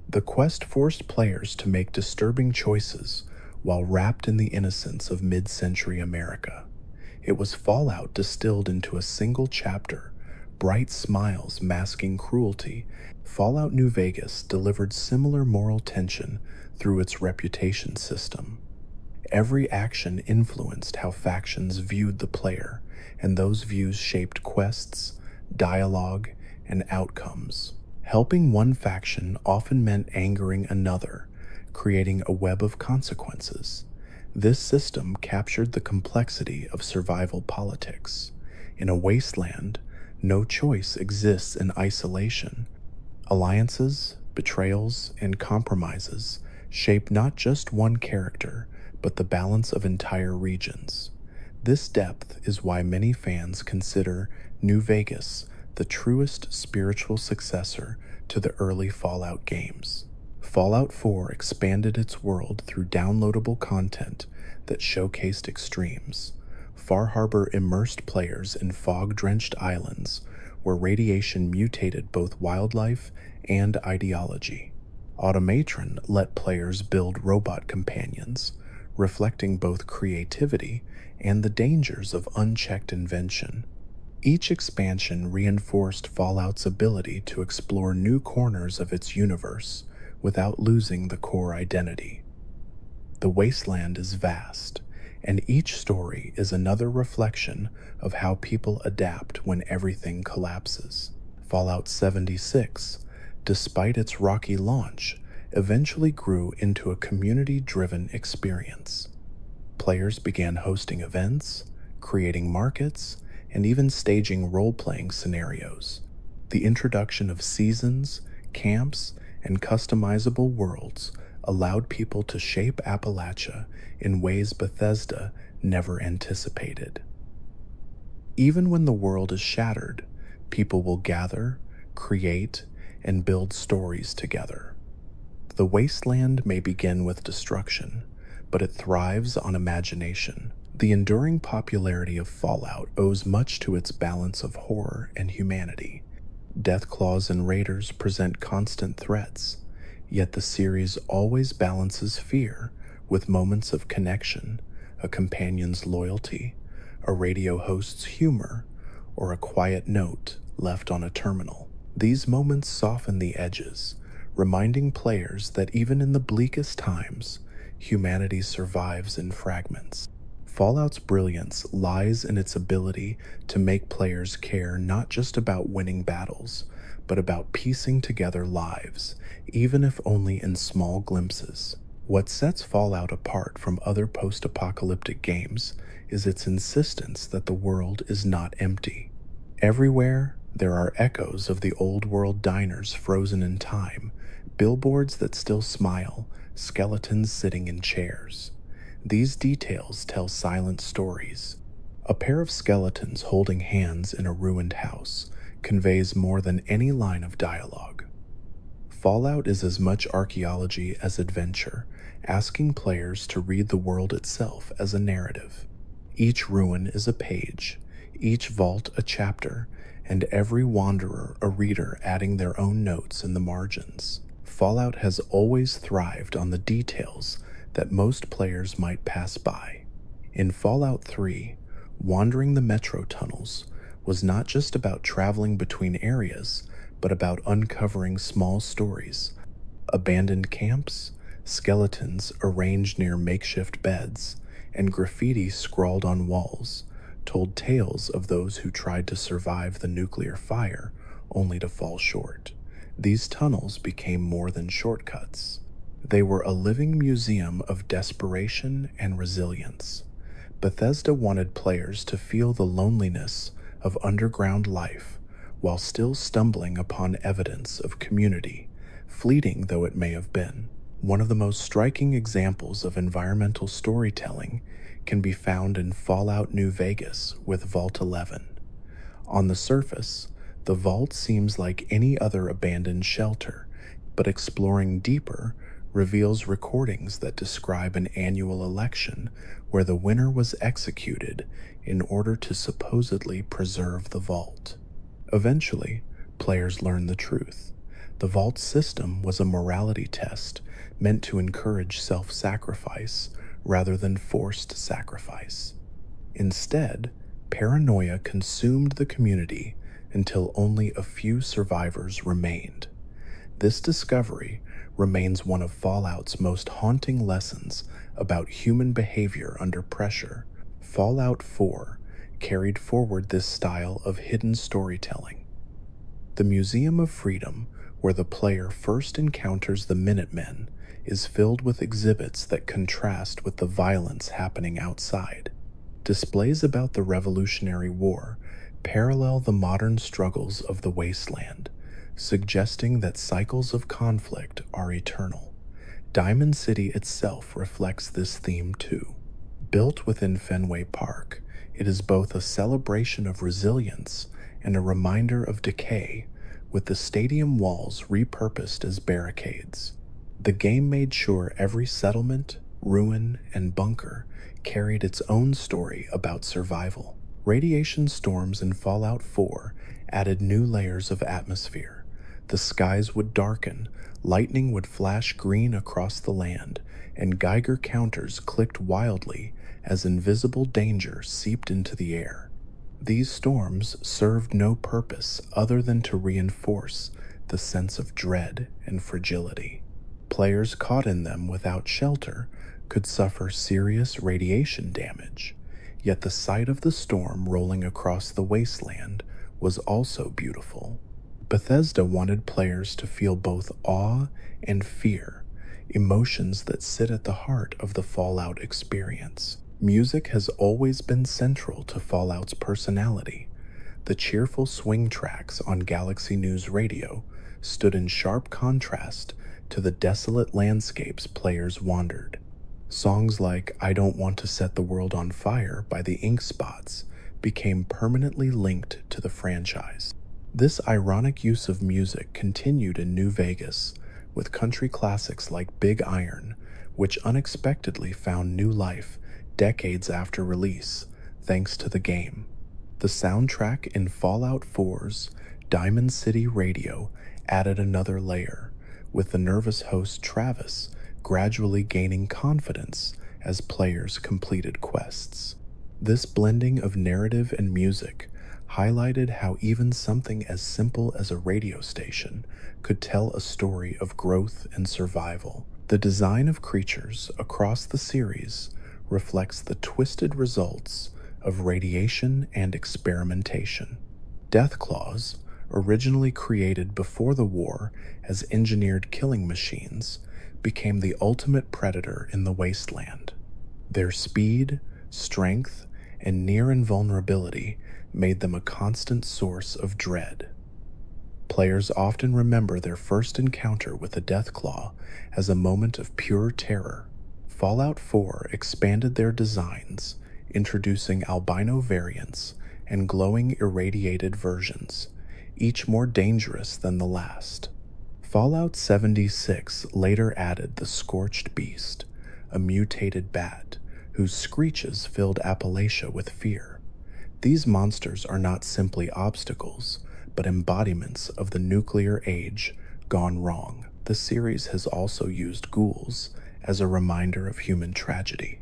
The quest forced players to make disturbing choices while wrapped in the innocence of mid-century America. It was Fallout distilled into a single chapter, bright smiles masking cruelty. Fallout New Vegas delivered similar moral tension through its reputation system. Every action influenced how factions viewed the player, and those views shaped quests, dialogue, and outcomes. Helping one faction often meant angering another, creating a web of consequences. This system captured the complexity of survival politics. In a wasteland, no choice exists in isolation. Alliances, betrayals, and compromises shape not just one character, but the balance of entire regions. This depth is why many fans consider New Vegas the truest spiritual successor to the early Fallout games. Fallout 4 expanded its world through downloadable content that showcased extremes. Far Harbor immersed players in fog-drenched islands where radiation mutated both wildlife and ideology. Automatron let players build robot companions, reflecting both creativity and the dangers of unchecked invention. Each expansion reinforced Fallout's ability to explore new corners of its universe without losing the core identity. The wasteland is vast, and each story is another reflection of how people adapt when everything collapses. Fallout 76, despite its rocky launch, eventually grew into a community-driven experience. Players began hosting events, creating markets, and even staging role-playing scenarios. The introduction of seasons, camps, and customizable worlds allowed people to shape Appalachia in ways Bethesda never anticipated. Even when the world is shattered, people will gather, create, and build stories together. The wasteland may begin with destruction, but it thrives on imagination. The enduring popularity of Fallout owes much to its balance of horror and humanity. Deathclaws and raiders present constant threats, yet the series always balances fear with moments of connection, a companion's loyalty, a radio host's humor, or a quiet note left on a terminal. These moments soften the edges, reminding players that even in the bleakest times, humanity survives in fragments. Fallout's brilliance lies in its ability to make players care not just about winning battles, but about piecing together lives, even if only in small glimpses. What sets Fallout apart from other post-apocalyptic games is its insistence that the world is not empty. Everywhere, there are echoes of the old world diners frozen in time, billboards that still smile, skeletons sitting in chairs. These details tell silent stories. A pair of skeletons holding hands in a ruined house conveys more than any line of dialogue. Fallout is as much archaeology as adventure, asking players to read the world itself as a narrative. Each ruin is a page, each vault a chapter, and every wanderer a reader adding their own notes in the margins. Fallout has always thrived on the details that most players might pass by. In Fallout 3, wandering the metro tunnels was not just about traveling between areas, but about uncovering small stories. Abandoned camps, skeletons arranged near makeshift beds, and graffiti scrawled on walls told tales of those who tried to survive the nuclear fire only to fall short. These tunnels became more than shortcuts. They were a living museum of desperation and resilience. Bethesda wanted players to feel the loneliness of underground life while still stumbling upon evidence of community, fleeting though it may have been. One of the most striking examples of environmental storytelling can be found in Fallout New Vegas with Vault 11. On the surface, the vault seems like any other abandoned shelter, but exploring deeper reveals recordings that describe an annual election where the winner was executed in order to supposedly preserve the vault. Eventually, players learn the truth. The vault system was a morality test meant to encourage self-sacrifice rather than forced sacrifice. Instead, paranoia consumed the community until only a few survivors remained. This discovery remains one of Fallout's most haunting lessons about human behavior under pressure. Fallout 4 carried forward this style of hidden storytelling. The Museum of Freedom, where the player first encounters the Minutemen, is filled with exhibits that contrast with the violence happening outside. Displays about the Revolutionary War parallel the modern struggles of the wasteland, suggesting that cycles of conflict are eternal. Diamond City itself reflects this theme too. Built within Fenway Park, it is both a celebration of resilience and a reminder of decay, with the stadium walls repurposed as barricades. The game made sure every settlement, ruin, and bunker carried its own story about survival. Radiation storms in Fallout 4 added new layers of atmosphere. The skies would darken, lightning would flash green across the land, and Geiger counters clicked wildly as invisible danger seeped into the air. These storms served no purpose other than to reinforce the sense of dread and fragility. Players caught in them without shelter could suffer serious radiation damage, yet the sight of the storm rolling across the wasteland was also beautiful. Bethesda wanted players to feel both awe and fear, emotions that sit at the heart of the Fallout experience. Music has always been central to Fallout's personality. The cheerful swing tracks on Galaxy News Radio stood in sharp contrast to the desolate landscapes players wandered. Songs like I Don't Want to Set the World on Fire by the Ink Spots became permanently linked to the franchise. This ironic use of music continued in New Vegas, with country classics like Big Iron, which unexpectedly found new life decades after release, thanks to the game. The soundtrack in Fallout 4's Diamond City Radio added another layer, with the nervous host Travis gradually gaining confidence as players completed quests. This blending of narrative and music highlighted how even something as simple as a radio station could tell a story of growth and survival. The design of creatures across the series reflects the twisted results of radiation and experimentation. Deathclaws, originally created before the war as engineered killing machines, became the ultimate predator in the wasteland. Their speed, strength, and near invulnerability made them a constant source of dread. Players often remember their first encounter with a Deathclaw as a moment of pure terror. Fallout 4 expanded their designs, introducing albino variants and glowing irradiated versions, each more dangerous than the last. Fallout 76 later added the Scorched Beast, a mutated bat whose screeches filled Appalachia with fear. These monsters are not simply obstacles, but embodiments of the nuclear age gone wrong. The series has also used ghouls as a reminder of human tragedy.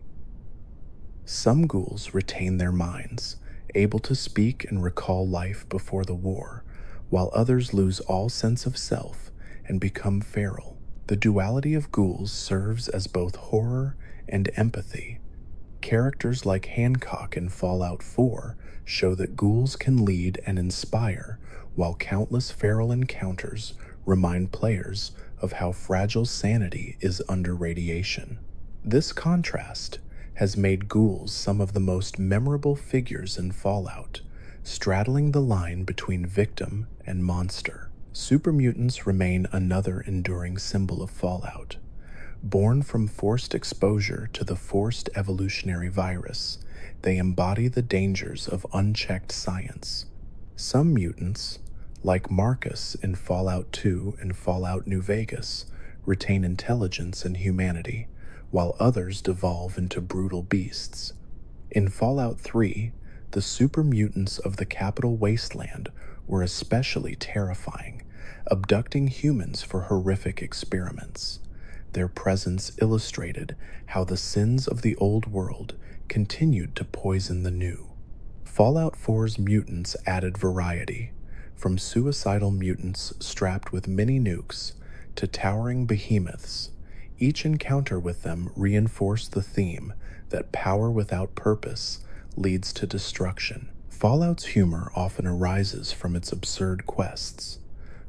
Some ghouls retain their minds, able to speak and recall life before the war, while others lose all sense of self and become feral. The duality of ghouls serves as both horror and empathy. Characters like Hancock in Fallout 4 show that ghouls can lead and inspire, while countless feral encounters remind players of how fragile sanity is under radiation. This contrast has made ghouls some of the most memorable figures in Fallout, straddling the line between victim and monster. Supermutants remain another enduring symbol of Fallout. Born from forced exposure to the forced evolutionary virus, they embody the dangers of unchecked science. Some mutants, like Marcus in Fallout 2 and Fallout New Vegas, retain intelligence and humanity, while others devolve into brutal beasts. In Fallout 3, the super mutants of the Capital Wasteland were especially terrifying, abducting humans for horrific experiments. Their presence illustrated how the sins of the old world continued to poison the new. Fallout 4's mutants added variety, from suicidal mutants strapped with mini nukes to towering behemoths. Each encounter with them reinforced the theme that power without purpose leads to destruction. Fallout's humor often arises from its absurd quests.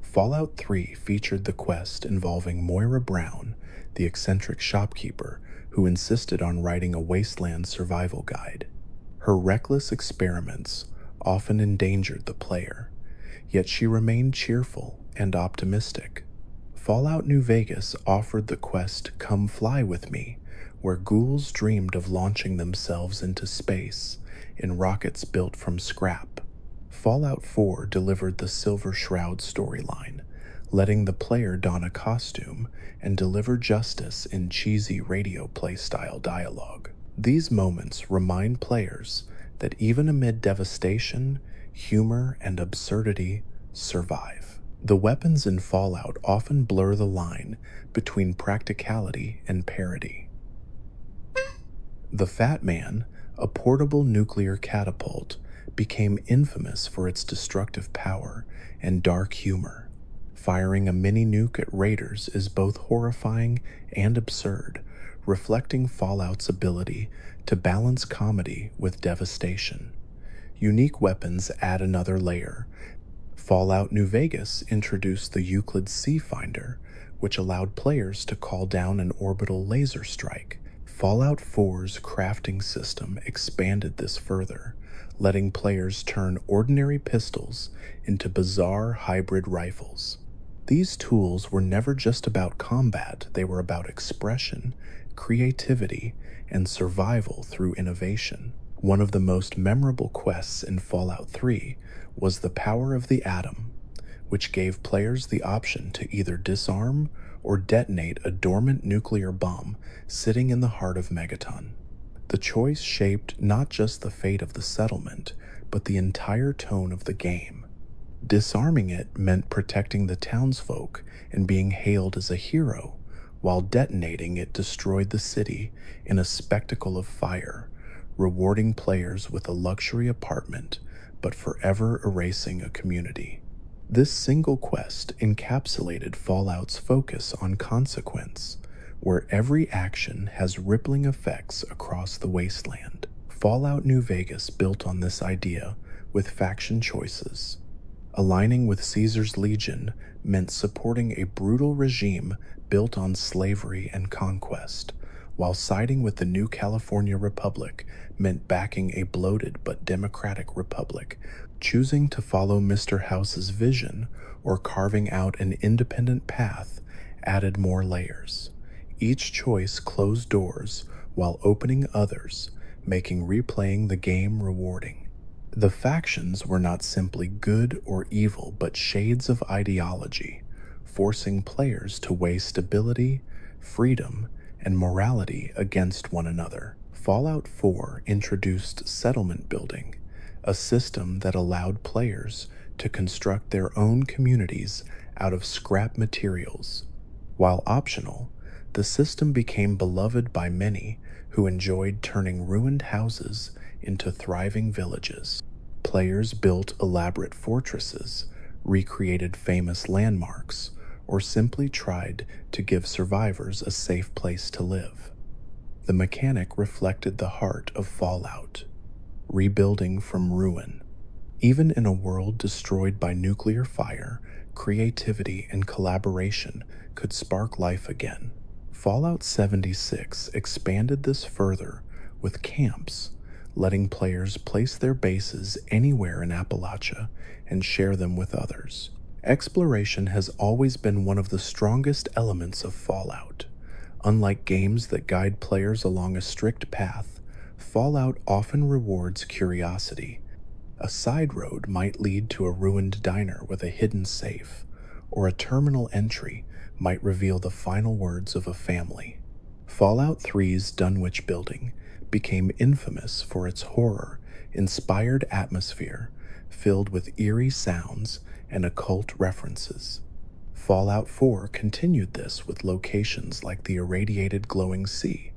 Fallout 3 featured the quest involving Moira Brown, the eccentric shopkeeper who insisted on writing a wasteland survival guide. Her reckless experiments often endangered the player, yet she remained cheerful and optimistic. Fallout New Vegas offered the quest Come Fly With Me, where ghouls dreamed of launching themselves into space in rockets built from scrap. Fallout 4 delivered the Silver Shroud storyline, letting the player don a costume and deliver justice in cheesy radio play-style dialogue. These moments remind players that even amid devastation, humor and absurdity survive. The weapons in Fallout often blur the line between practicality and parody. The Fat Man, a portable nuclear catapult, became infamous for its destructive power and dark humor. firing a mini nuke at raiders is both horrifying and absurd, reflecting Fallout's ability to balance comedy with devastation. Unique weapons add another layer. Fallout New Vegas introduced the Euclid Sea Finder, which allowed players to call down an orbital laser strike. Fallout 4's crafting system expanded this further, letting players turn ordinary pistols into bizarre hybrid rifles. These tools were never just about combat, they were about expression, creativity, and survival through innovation. One of the most memorable quests in Fallout 3 was the Power of the Atom, which gave players the option to either disarm or detonate a dormant nuclear bomb sitting in the heart of Megaton. The choice shaped not just the fate of the settlement, but the entire tone of the game. Disarming it meant protecting the townsfolk and being hailed as a hero, while detonating it destroyed the city in a spectacle of fire, rewarding players with a luxury apartment, but forever erasing a community. This single quest encapsulated Fallout's focus on consequence, where every action has rippling effects across the wasteland. Fallout New Vegas built on this idea with faction choices. Aligning with Caesar's Legion meant supporting a brutal regime built on slavery and conquest, while siding with the New California Republic meant backing a bloated but democratic republic. Choosing to follow Mr. House's vision or carving out an independent path added more layers. Each choice closed doors while opening others, making replaying the game rewarding. The factions were not simply good or evil, but shades of ideology, forcing players to weigh stability, freedom, and morality against one another. Fallout 4 introduced settlement building, a system that allowed players to construct their own communities out of scrap materials. While optional, the system became beloved by many who enjoyed turning ruined houses into thriving villages. Players built elaborate fortresses, recreated famous landmarks, or simply tried to give survivors a safe place to live. The mechanic reflected the heart of Fallout, rebuilding from ruin. Even in a world destroyed by nuclear fire, creativity and collaboration could spark life again. Fallout 76 expanded this further with camps, letting players place their bases anywhere in Appalachia and share them with others. Exploration has always been one of the strongest elements of Fallout. Unlike games that guide players along a strict path, Fallout often rewards curiosity. A side road might lead to a ruined diner with a hidden safe, or a terminal entry might reveal the final words of a family. Fallout 3's Dunwich building became infamous for its horror-inspired atmosphere, filled with eerie sounds and occult references. Fallout 4 continued this with locations like the irradiated glowing sea,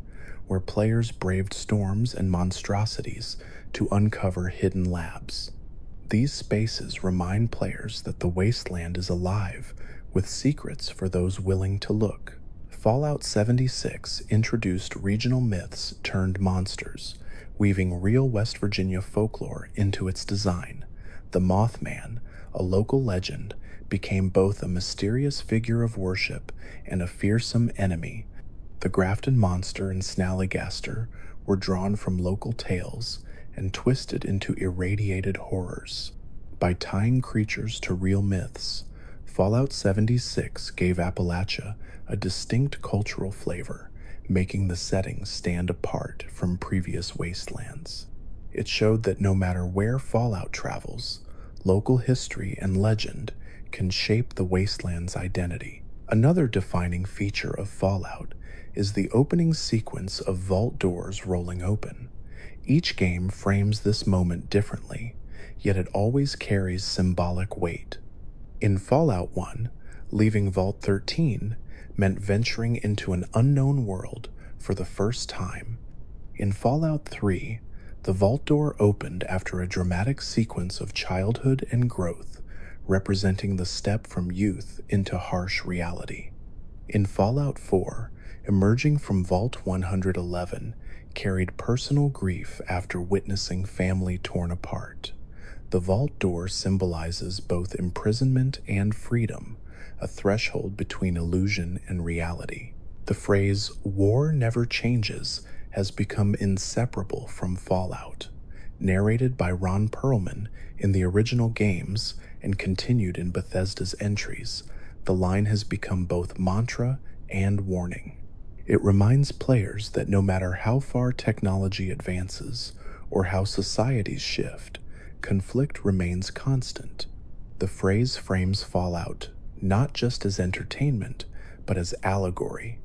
where players braved storms and monstrosities to uncover hidden labs. These spaces remind players that the wasteland is alive, with secrets for those willing to look. Fallout 76 introduced regional myths turned monsters, weaving real West Virginia folklore into its design. The Mothman, a local legend, became both a mysterious figure of worship and a fearsome enemy. The Grafton Monster and Snallygaster were drawn from local tales and twisted into irradiated horrors. By tying creatures to real myths, Fallout 76 gave Appalachia a distinct cultural flavor, making the setting stand apart from previous wastelands. It showed that no matter where Fallout travels, local history and legend can shape the wasteland's identity. Another defining feature of Fallout is the opening sequence of vault doors rolling open. Each game frames this moment differently, yet it always carries symbolic weight. In Fallout 1, leaving Vault 13 meant venturing into an unknown world for the first time. In Fallout 3, the vault door opened after a dramatic sequence of childhood and growth, representing the step from youth into harsh reality. In Fallout 4, emerging from Vault 111 carried personal grief after witnessing family torn apart. The vault door symbolizes both imprisonment and freedom, a threshold between illusion and reality. The phrase, "war never changes," has become inseparable from Fallout. Narrated by Ron Perlman in the original games and continued in Bethesda's entries, the line has become both mantra and warning. It reminds players that no matter how far technology advances or how societies shift, conflict remains constant. The phrase frames Fallout not just as entertainment, but as allegory,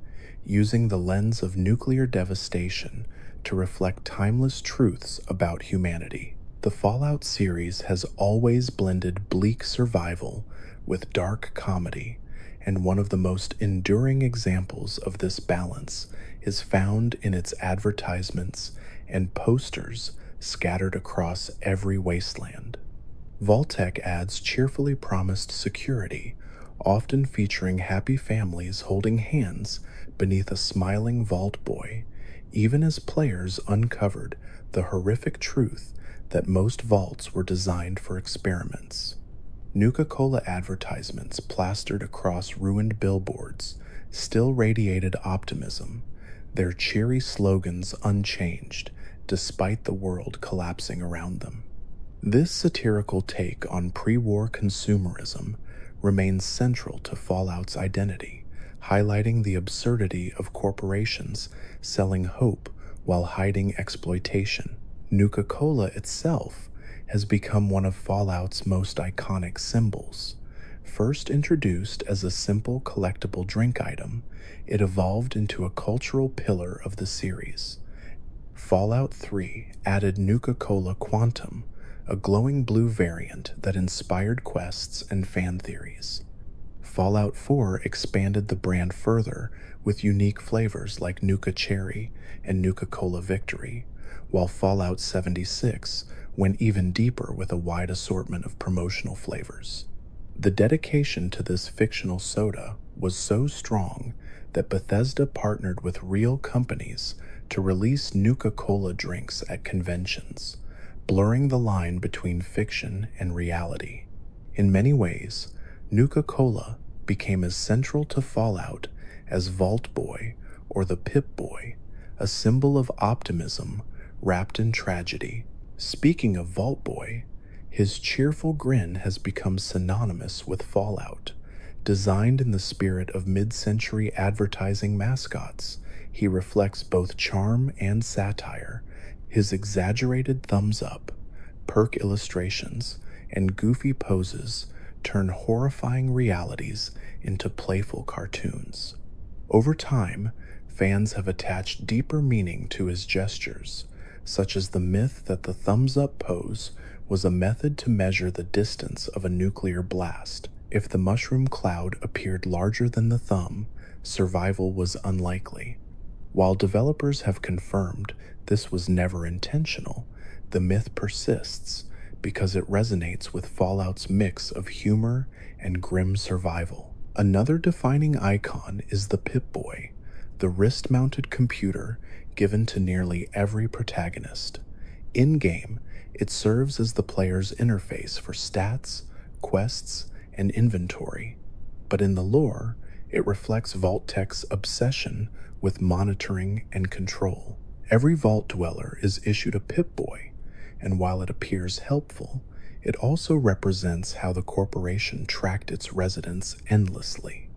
using the lens of nuclear devastation to reflect timeless truths about humanity. The Fallout series has always blended bleak survival with dark comedy, and one of the most enduring examples of this balance is found in its advertisements and posters scattered across every wasteland. Vault-Tec ads cheerfully promised security, often featuring happy families holding hands beneath a smiling Vault Boy, even as players uncovered the horrific truth that most vaults were designed for experiments. Nuka-Cola advertisements plastered across ruined billboards still radiated optimism, their cheery slogans unchanged despite the world collapsing around them. This satirical take on pre-war consumerism remains central to Fallout's identity, highlighting the absurdity of corporations selling hope while hiding exploitation. Nuka-Cola itself has become one of Fallout's most iconic symbols. First introduced as a simple collectible drink item, it evolved into a cultural pillar of the series. Fallout 3 added Nuka-Cola Quantum, a glowing blue variant that inspired quests and fan theories. Fallout 4 expanded the brand further with unique flavors like Nuka Cherry and Nuka-Cola Victory, while Fallout 76 went even deeper with a wide assortment of promotional flavors. The dedication to this fictional soda was so strong that Bethesda partnered with real companies to release Nuka-Cola drinks at conventions, blurring the line between fiction and reality. In many ways, Nuka-Cola became as central to Fallout as Vault Boy or the Pip-Boy, a symbol of optimism wrapped in tragedy. Speaking of Vault Boy, his cheerful grin has become synonymous with Fallout. Designed in the spirit of mid-century advertising mascots, he reflects both charm and satire. His exaggerated thumbs up, perk illustrations, and goofy poses turn horrifying realities into playful cartoons. Over time, fans have attached deeper meaning to his gestures, such as the myth that the thumbs-up pose was a method to measure the distance of a nuclear blast. If the mushroom cloud appeared larger than the thumb, survival was unlikely. While developers have confirmed this was never intentional, the myth persists because it resonates with Fallout's mix of humor and grim survival. Another defining icon is the Pip-Boy, the wrist-mounted computer given to nearly every protagonist. In-game, it serves as the player's interface for stats, quests, and inventory. But in the lore, it reflects Vault-Tec's obsession with monitoring and control. Every Vault Dweller is issued a Pip-Boy, and while it appears helpful, it also represents how the corporation tracked its residents endlessly.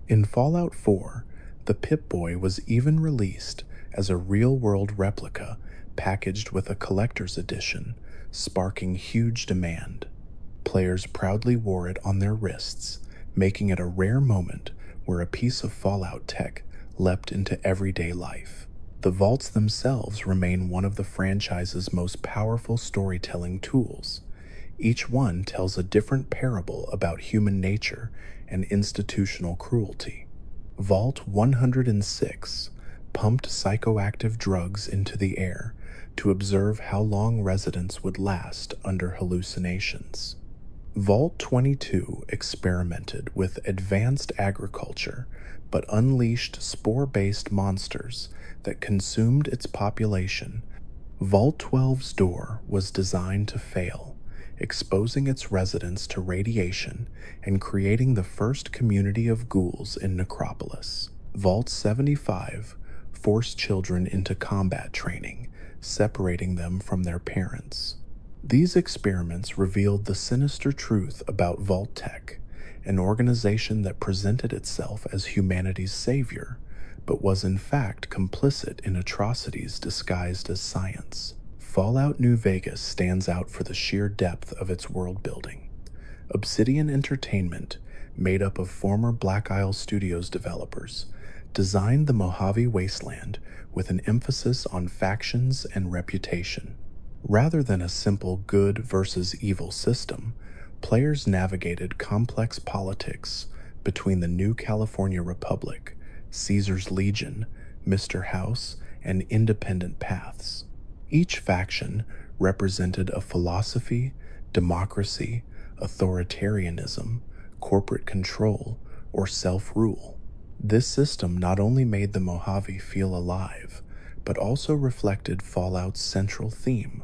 In Fallout 4, the Pip-Boy was even released as a real-world replica packaged with a collector's edition, sparking huge demand. Players proudly wore it on their wrists, making it a rare moment where a piece of Fallout tech leapt into everyday life. The vaults themselves remain one of the franchise's most powerful storytelling tools. Each one tells a different parable about human nature and institutional cruelty. Vault 106 pumped psychoactive drugs into the air to observe how long residents would last under hallucinations. Vault 22 experimented with advanced agriculture, but unleashed spore-based monsters that consumed its population. Vault 12's door was designed to fail, exposing its residents to radiation and creating the first community of ghouls in Necropolis. Vault 75 forced children into combat training, separating them from their parents. These experiments revealed the sinister truth about Vault-Tec, an organization that presented itself as humanity's savior, but was in fact complicit in atrocities disguised as science. Fallout New Vegas stands out for the sheer depth of its world building. Obsidian Entertainment, made up of former Black Isle Studios developers, designed the Mojave Wasteland with an emphasis on factions and reputation. Rather than a simple good versus evil system, players navigated complex politics between the New California Republic, Caesar's Legion, Mr. House, and Independent Paths. Each faction represented a philosophy, democracy, authoritarianism, corporate control, or self-rule. This system not only made the Mojave feel alive, but also reflected Fallout's central theme: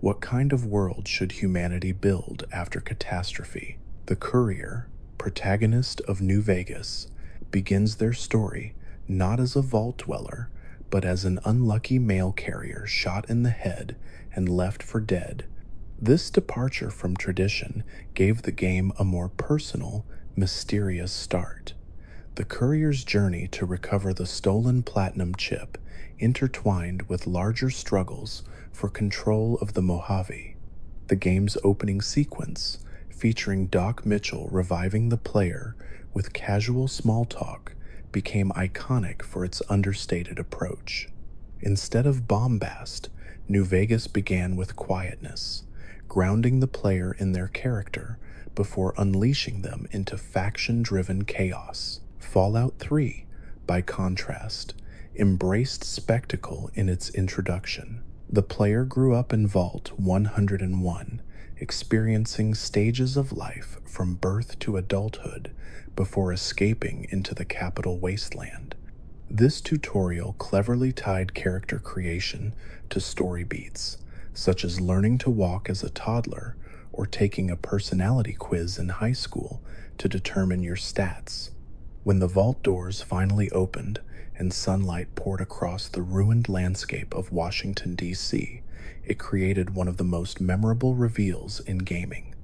what kind of world should humanity build after catastrophe? The Courier, protagonist of New Vegas, begins their story not as a vault dweller, but as an unlucky mail carrier shot in the head and left for dead. This departure from tradition gave the game a more personal, mysterious start. The Courier's journey to recover the stolen platinum chip intertwined with larger struggles for control of the Mojave. The game's opening sequence, featuring Doc Mitchell reviving the player with casual small talk, became iconic for its understated approach. Instead of bombast, New Vegas began with quietness, grounding the player in their character before unleashing them into faction-driven chaos. Fallout 3, by contrast, embraced spectacle in its introduction. The player grew up in Vault 101, experiencing stages of life from birth to adulthood before escaping into the capital wasteland. This tutorial cleverly tied character creation to story beats, such as learning to walk as a toddler or taking a personality quiz in high school to determine your stats. When the vault doors finally opened and sunlight poured across the ruined landscape of Washington, D.C., it created one of the most memorable reveals in gaming.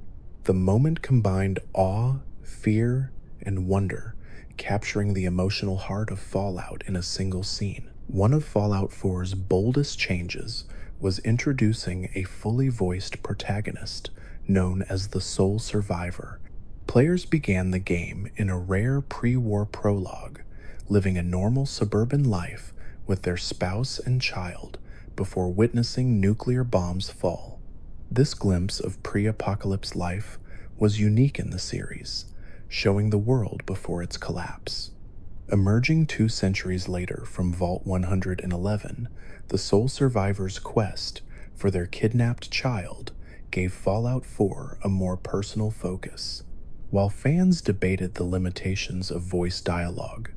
The moment combined awe, fear, and wonder, capturing the emotional heart of Fallout in a single scene. One of Fallout 4's boldest changes was introducing a fully voiced protagonist known as the Sole Survivor. Players began the game in a rare pre-war prologue, living a normal suburban life with their spouse and child before witnessing nuclear bombs fall. This glimpse of pre-apocalypse life was unique in the series, showing the world before its collapse. Emerging 2 centuries later from Vault 111, the Sole Survivor's quest for their kidnapped child gave Fallout 4 a more personal focus. While fans debated the limitations of voice dialogue,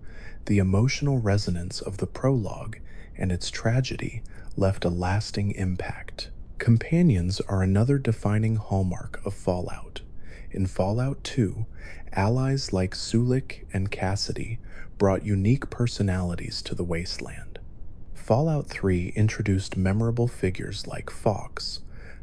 the emotional resonance of the prologue and its tragedy left a lasting impact. Companions are another defining hallmark of Fallout. In Fallout 2, allies like Sulik and Cassidy brought unique personalities to the wasteland. Fallout 3 introduced memorable figures like Fox,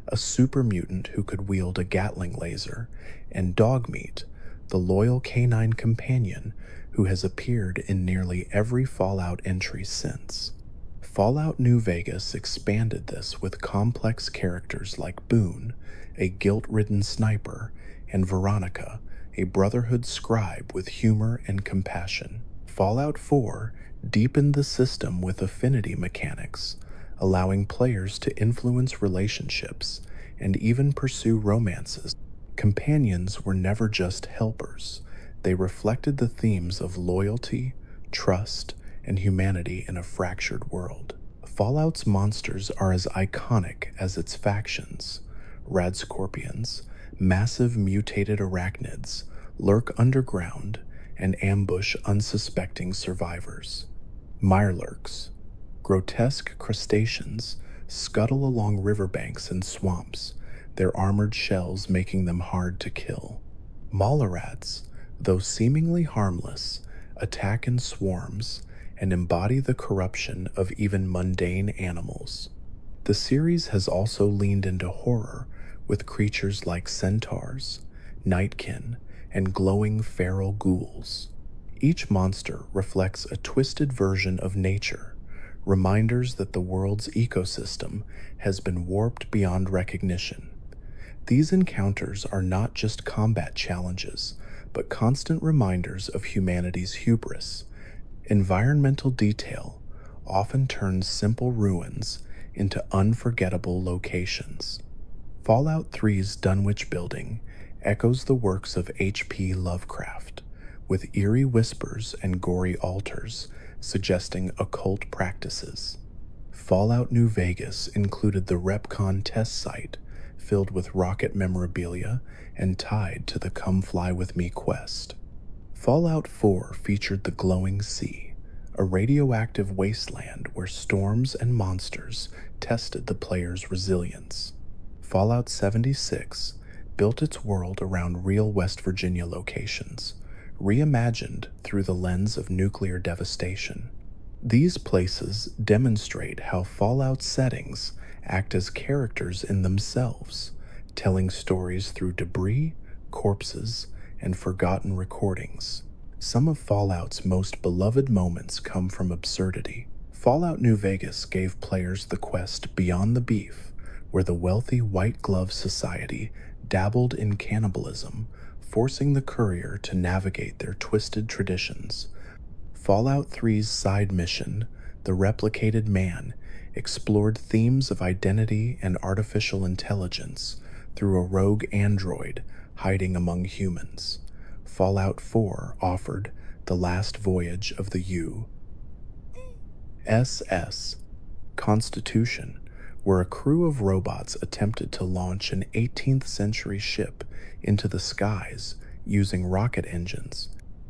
a super mutant who could wield a Gatling laser, and Dogmeat, the loyal canine companion who has appeared in nearly every Fallout entry since. Fallout New Vegas expanded this with complex characters like Boone, a guilt-ridden sniper, and Veronica, a Brotherhood scribe with humor and compassion. Fallout 4 deepened the system with affinity mechanics, allowing players to influence relationships and even pursue romances. Companions were never just helpers. They reflected the themes of loyalty, trust, and humanity in a fractured world. Fallout's monsters are as iconic as its factions: Rad Scorpions, Massive mutated arachnids lurk underground and ambush unsuspecting survivors. Mirelurks, grotesque crustaceans, scuttle along riverbanks and swamps, their armored shells making them hard to kill. Malarats, though seemingly harmless, attack in swarms and embody the corruption of even mundane animals. The series has also leaned into horror with creatures like centaurs, nightkin, and glowing feral ghouls. Each monster reflects a twisted version of nature, reminders that the world's ecosystem has been warped beyond recognition. These encounters are not just combat challenges, but constant reminders of humanity's hubris. Environmental detail often turns simple ruins into unforgettable locations. Fallout 3's Dunwich building echoes the works of H.P. Lovecraft, with eerie whispers and gory altars suggesting occult practices. Fallout New Vegas included the REPCONN test site, filled with rocket memorabilia and tied to the Come Fly With Me quest. Fallout 4 featured the Glowing Sea, a radioactive wasteland where storms and monsters tested the player's resilience. Fallout 76 built its world around real West Virginia locations, reimagined through the lens of nuclear devastation. These places demonstrate how Fallout settings act as characters in themselves, telling stories through debris, corpses, and forgotten recordings. Some of Fallout's most beloved moments come from absurdity. Fallout New Vegas gave players the quest Beyond the Beef, where the wealthy White Glove Society dabbled in cannibalism, forcing the courier to navigate their twisted traditions. Fallout 3's side mission, The Replicated Man, explored themes of identity and artificial intelligence through a rogue android hiding among humans. Fallout 4 offered The Last Voyage of the USS Constitution, where a crew of robots attempted to launch an 18th century ship into the skies using rocket engines.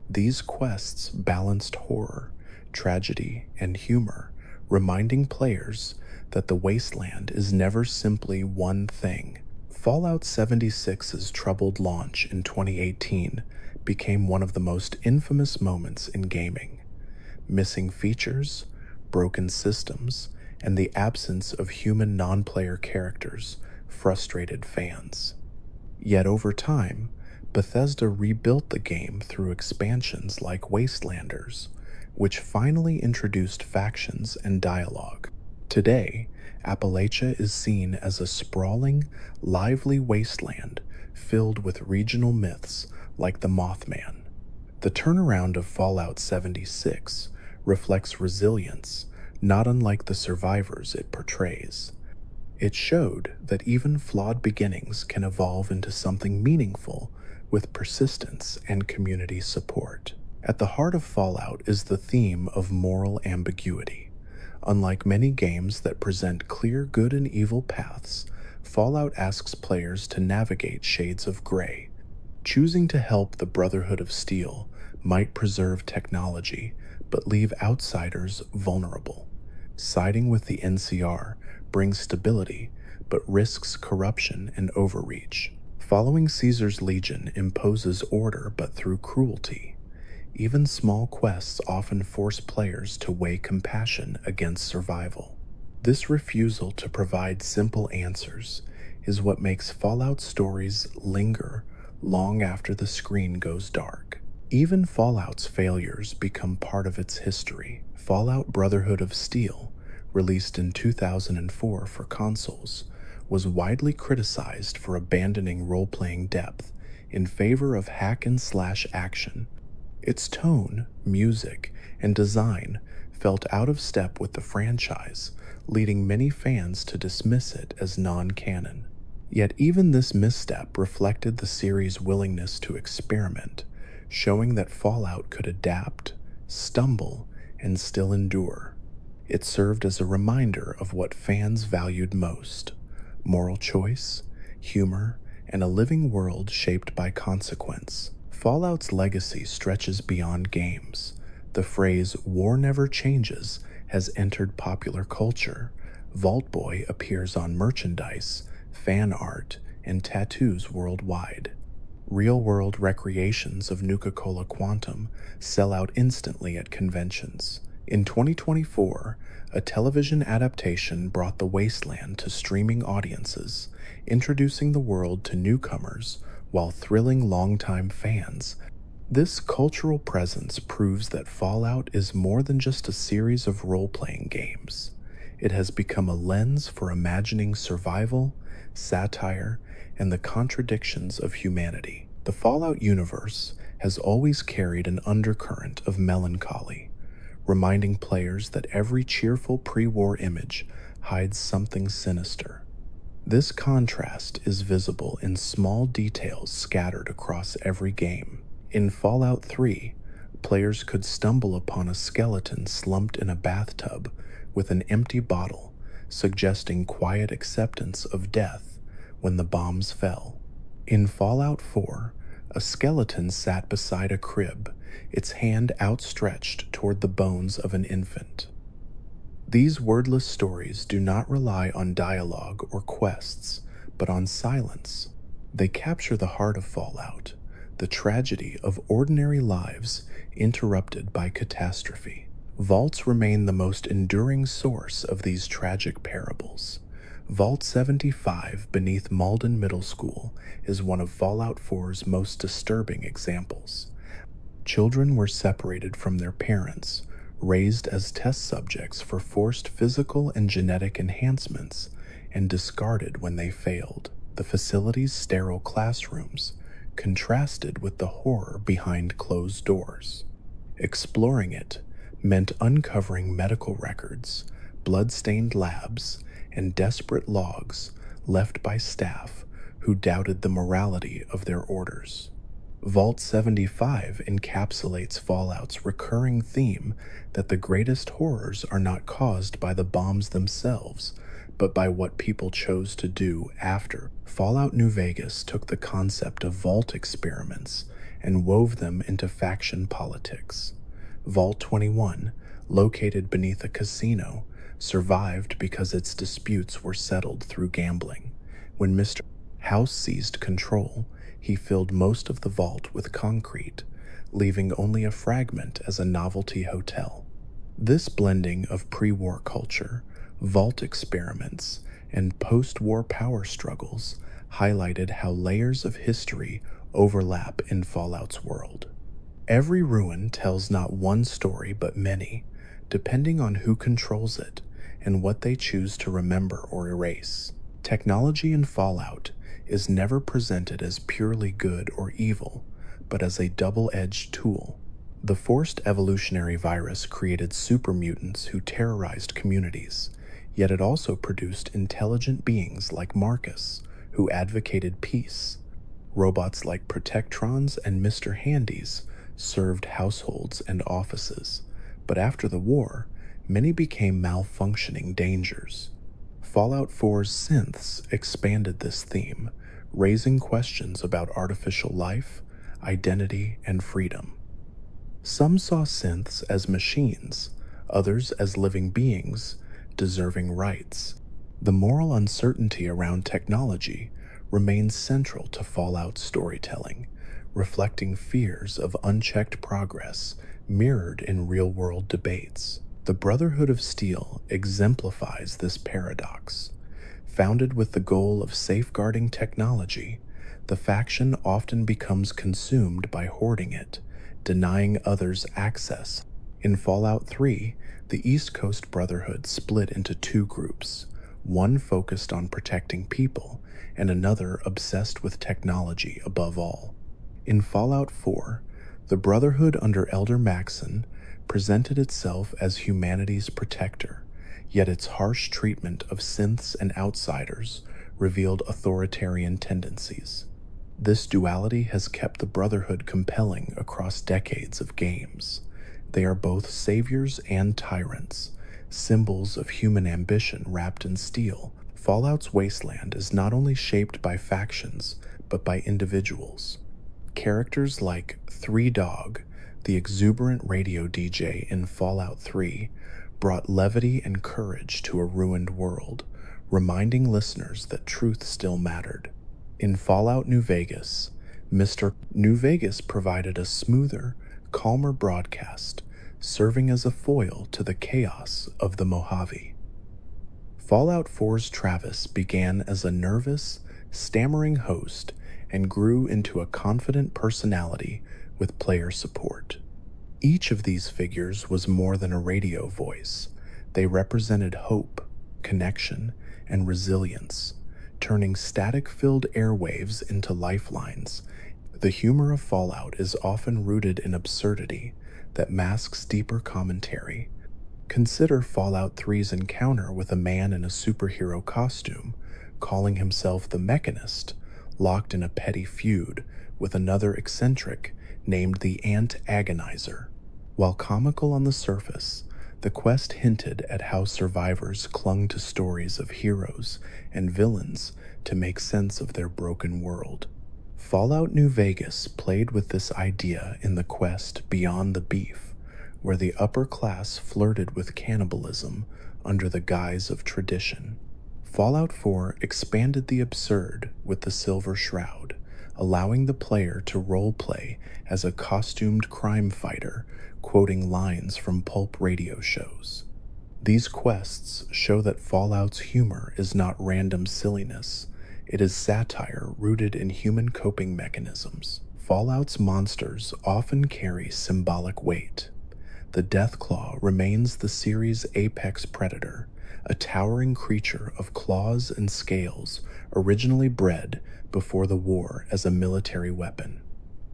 These quests balanced horror, tragedy, and humor, reminding players that the wasteland is never simply one thing. Fallout 76's troubled launch in 2018 became one of the most infamous moments in gaming. Missing features, broken systems, and the absence of human non-player characters frustrated fans. Yet over time, Bethesda rebuilt the game through expansions like Wastelanders, which finally introduced factions and dialogue. Today, Appalachia is seen as a sprawling, lively wasteland filled with regional myths like the Mothman. The turnaround of Fallout 76 reflects resilience, not unlike the survivors it portrays. It showed that even flawed beginnings can evolve into something meaningful with persistence and community support. At the heart of Fallout is the theme of moral ambiguity. Unlike many games that present clear good and evil paths, Fallout asks players to navigate shades of gray. Choosing to help the Brotherhood of Steel might preserve technology, but leave outsiders vulnerable. Siding with the NCR brings stability, but risks corruption and overreach. Following Caesar's Legion imposes order but through cruelty. Even small quests often force players to weigh compassion against survival. This refusal to provide simple answers is what makes Fallout stories linger long after the screen goes dark. Even Fallout's failures become part of its history. Fallout Brotherhood of Steel, released in 2004 for consoles, was widely criticized for abandoning role-playing depth in favor of hack-and-slash action. Its tone, music, and design felt out of step with the franchise, leading many fans to dismiss it as non-canon. Yet even this misstep reflected the series' willingness to experiment, showing that Fallout could adapt, stumble, and still endure. It served as a reminder of what fans valued most: moral choice, humor, and a living world shaped by consequence. Fallout's legacy stretches beyond games. The phrase "war never changes" has entered popular culture. Vault Boy appears on merchandise, fan art, and tattoos worldwide. Real-world recreations of Nuka-Cola Quantum sell out instantly at conventions. In 2024, a television adaptation brought The Wasteland to streaming audiences, introducing the world to newcomers while thrilling longtime fans. This cultural presence proves that Fallout is more than just a series of role-playing games. It has become a lens for imagining survival, satire, and the contradictions of humanity. The Fallout universe has always carried an undercurrent of melancholy, reminding players that every cheerful pre-war image hides something sinister. This contrast is visible in small details scattered across every game. In Fallout 3, players could stumble upon a skeleton slumped in a bathtub with an empty bottle, suggesting quiet acceptance of death when the bombs fell. In Fallout 4, a skeleton sat beside a crib, its hand outstretched toward the bones of an infant. These wordless stories do not rely on dialogue or quests, but on silence. They capture the heart of Fallout, the tragedy of ordinary lives interrupted by catastrophe. Vaults remain the most enduring source of these tragic parables. Vault 75 beneath Malden Middle School is one of Fallout 4's most disturbing examples. Children were separated from their parents, raised as test subjects for forced physical and genetic enhancements, and discarded when they failed. The facility's sterile classrooms contrasted with the horror behind closed doors. Exploring it meant uncovering medical records, blood-stained labs, and desperate logs left by staff who doubted the morality of their orders. Vault 75 encapsulates Fallout's recurring theme that the greatest horrors are not caused by the bombs themselves, but by what people chose to do after. Fallout New Vegas took the concept of vault experiments and wove them into faction politics. Vault 21, located beneath a casino, survived because its disputes were settled through gambling. When Mr. House seized control, he filled most of the vault with concrete, leaving only a fragment as a novelty hotel. This blending of pre-war culture, vault experiments, and post-war power struggles highlighted how layers of history overlap in Fallout's world. Every ruin tells not one story but many, depending on who controls it and what they choose to remember or erase. Technology in Fallout is never presented as purely good or evil, but as a double-edged tool. The forced evolutionary virus created super mutants who terrorized communities, yet it also produced intelligent beings like Marcus, who advocated peace. Robots like Protectrons and Mr. Handys served households and offices, but after the war, many became malfunctioning dangers. Fallout 4's synths expanded this theme, raising questions about artificial life, identity, and freedom. Some saw synths as machines, others as living beings, deserving rights. The moral uncertainty around technology remains central to Fallout's storytelling, reflecting fears of unchecked progress mirrored in real-world debates. The Brotherhood of Steel exemplifies this paradox. Founded with the goal of safeguarding technology, the faction often becomes consumed by hoarding it, denying others access. In Fallout 3, the East Coast Brotherhood split into two groups, one focused on protecting people, and another obsessed with technology above all. In Fallout 4, the Brotherhood under Elder Maxson presented itself as humanity's protector, yet its harsh treatment of synths and outsiders revealed authoritarian tendencies. This duality has kept the Brotherhood compelling across decades of games. They are both saviors and tyrants, symbols of human ambition wrapped in steel. Fallout's wasteland is not only shaped by factions, but by individuals. Characters like Three Dog, the exuberant radio DJ in Fallout 3, brought levity and courage to a ruined world, reminding listeners that truth still mattered. In Fallout New Vegas, Mr. New Vegas provided a smoother, calmer broadcast, serving as a foil to the chaos of the Mojave. Fallout 4's Travis began as a nervous, stammering host and grew into a confident personality with player support. Each of these figures was more than a radio voice. They represented hope, connection, and resilience, turning static-filled airwaves into lifelines. The humor of Fallout is often rooted in absurdity that masks deeper commentary. Consider Fallout 3's encounter with a man in a superhero costume, calling himself the Mechanist, locked in a petty feud with another eccentric named the Ant Agonizer. While comical on the surface, the quest hinted at how survivors clung to stories of heroes and villains to make sense of their broken world. Fallout New Vegas played with this idea in the quest Beyond the Beef, where the upper class flirted with cannibalism under the guise of tradition. Fallout 4 expanded the absurd with the Silver Shroud, allowing the player to roleplay as a costumed crime fighter, quoting lines from pulp radio shows. These quests show that Fallout's humor is not random silliness. It is satire rooted in human coping mechanisms. Fallout's monsters often carry symbolic weight. The Deathclaw remains the series' apex predator, a towering creature of claws and scales originally bred before the war as a military weapon.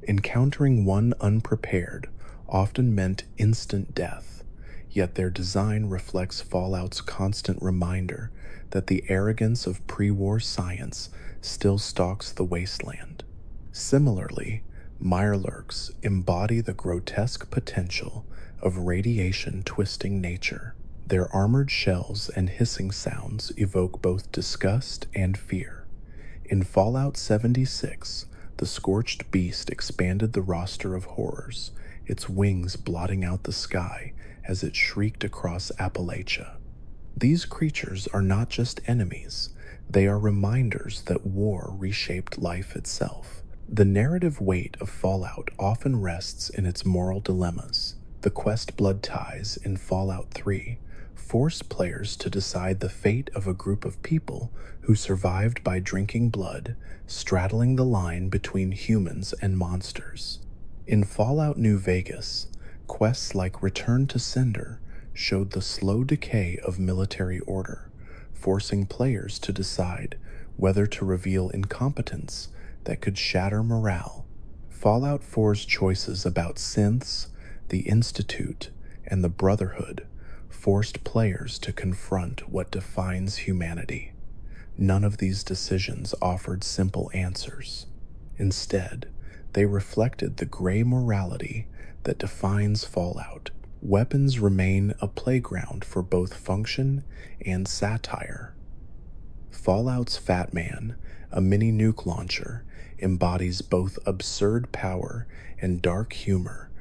Encountering one unprepared often meant instant death, yet their design reflects Fallout's constant reminder that the arrogance of pre-war science still stalks the wasteland. Similarly, Mirelurks embody the grotesque potential of radiation twisting nature. Their armored shells and hissing sounds evoke both disgust and fear. In Fallout 76, the Scorched Beast expanded the roster of horrors, its wings blotting out the sky as it shrieked across Appalachia. These creatures are not just enemies, they are reminders that war reshaped life itself. The narrative weight of Fallout often rests in its moral dilemmas. The quest Blood Ties in Fallout 3 forced players to decide the fate of a group of people who survived by drinking blood, straddling the line between humans and monsters. In Fallout New Vegas, quests like Return to Cinder showed the slow decay of military order, forcing players to decide whether to reveal incompetence that could shatter morale. Fallout 4's choices about synths, the Institute, and the Brotherhood forced players to confront what defines humanity. None of these decisions offered simple answers. Instead, they reflected the gray morality that defines Fallout. Weapons remain a playground for both function and satire. Fallout's Fat Man, a mini nuke launcher, embodies both absurd power and dark humor.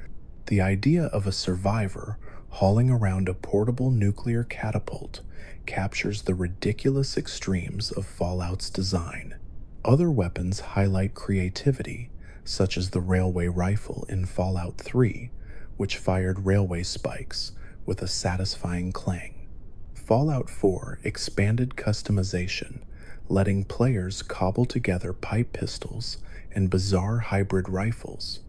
The idea of a survivor hauling around a portable nuclear catapult captures the ridiculous extremes of Fallout's design. Other weapons highlight creativity, such as the railway rifle in Fallout 3, which fired railway spikes with a satisfying clang. Fallout 4 expanded customization, letting players cobble together pipe pistols and bizarre hybrid rifles.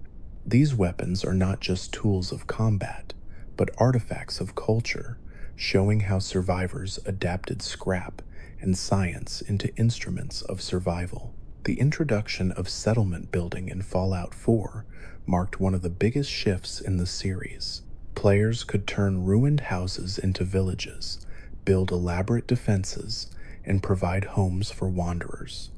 These weapons are not just tools of combat, but artifacts of culture, showing how survivors adapted scrap and science into instruments of survival. The introduction of settlement building in Fallout 4 marked one of the biggest shifts in the series. Players could turn ruined houses into villages, build elaborate defenses, and provide homes for wanderers.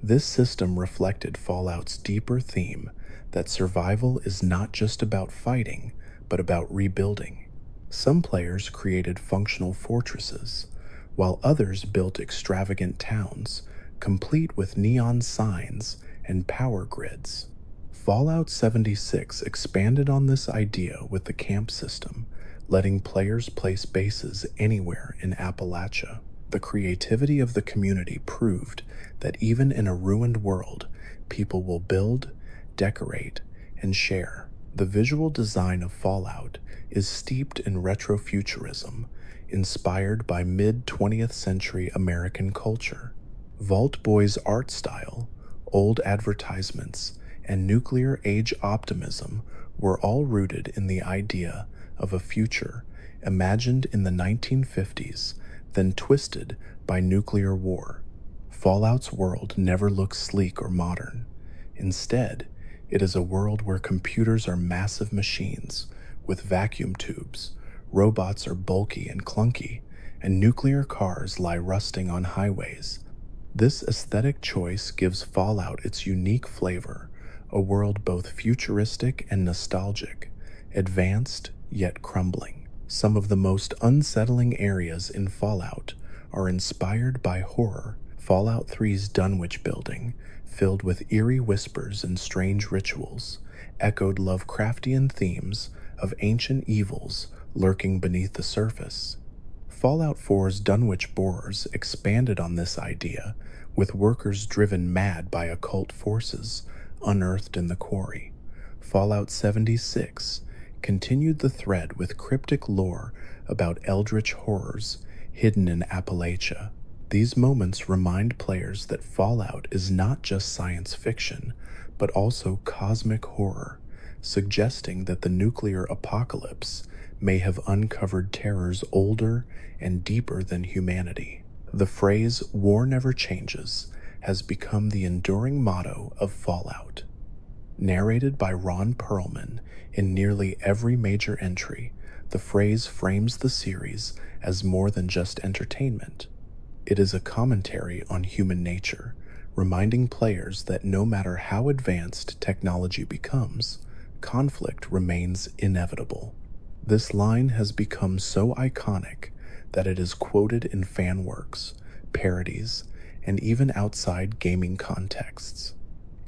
This system reflected Fallout's deeper theme that survival is not just about fighting, but about rebuilding. Some players created functional fortresses, while others built extravagant towns, complete with neon signs and power grids. Fallout 76 expanded on this idea with the camp system, letting players place bases anywhere in Appalachia. The creativity of the community proved that even in a ruined world, people will build, decorate, and share. The visual design of Fallout is steeped in retrofuturism, inspired by mid-20th century American culture. Vault Boy's art style, old advertisements, and nuclear age optimism were all rooted in the idea of a future imagined in the 1950s, then twisted by nuclear war. Fallout's world never looks sleek or modern. Instead, it is a world where computers are massive machines with vacuum tubes, robots are bulky and clunky, and nuclear cars lie rusting on highways. This aesthetic choice gives Fallout its unique flavor, a world both futuristic and nostalgic, advanced yet crumbling. Some of the most unsettling areas in Fallout are inspired by horror. Fallout 3's Dunwich building, filled with eerie whispers and strange rituals, echoed Lovecraftian themes of ancient evils lurking beneath the surface. Fallout 4's Dunwich borers expanded on this idea, with workers driven mad by occult forces unearthed in the quarry. Fallout 76 continued the thread with cryptic lore about eldritch horrors hidden in Appalachia. These moments remind players that Fallout is not just science fiction, but also cosmic horror, suggesting that the nuclear apocalypse may have uncovered terrors older and deeper than humanity. The phrase, "War never changes," has become the enduring motto of Fallout. Narrated by Ron Perlman in nearly every major entry, the phrase frames the series as more than just entertainment. It is a commentary on human nature, reminding players that no matter how advanced technology becomes, conflict remains inevitable. This line has become so iconic that it is quoted in fan works, parodies, and even outside gaming contexts.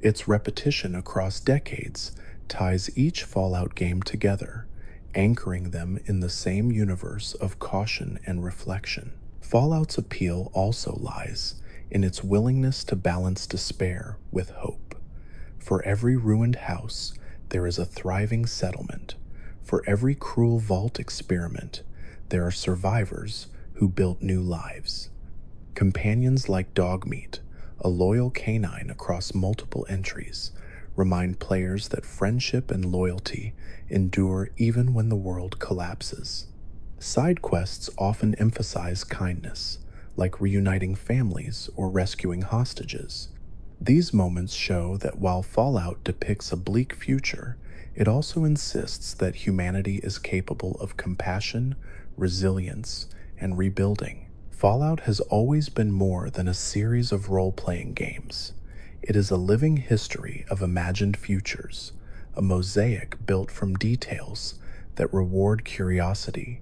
Its repetition across decades ties each Fallout game together, anchoring them in the same universe of caution and reflection. Fallout's appeal also lies in its willingness to balance despair with hope. For every ruined house, there is a thriving settlement. For every cruel vault experiment, there are survivors who built new lives. Companions like Dogmeat, a loyal canine across multiple entries, remind players that friendship and loyalty endure even when the world collapses. Side quests often emphasize kindness, like reuniting families or rescuing hostages. These moments show that while Fallout depicts a bleak future, it also insists that humanity is capable of compassion, resilience, and rebuilding. Fallout has always been more than a series of role-playing games. It is a living history of imagined futures, a mosaic built from details that reward curiosity.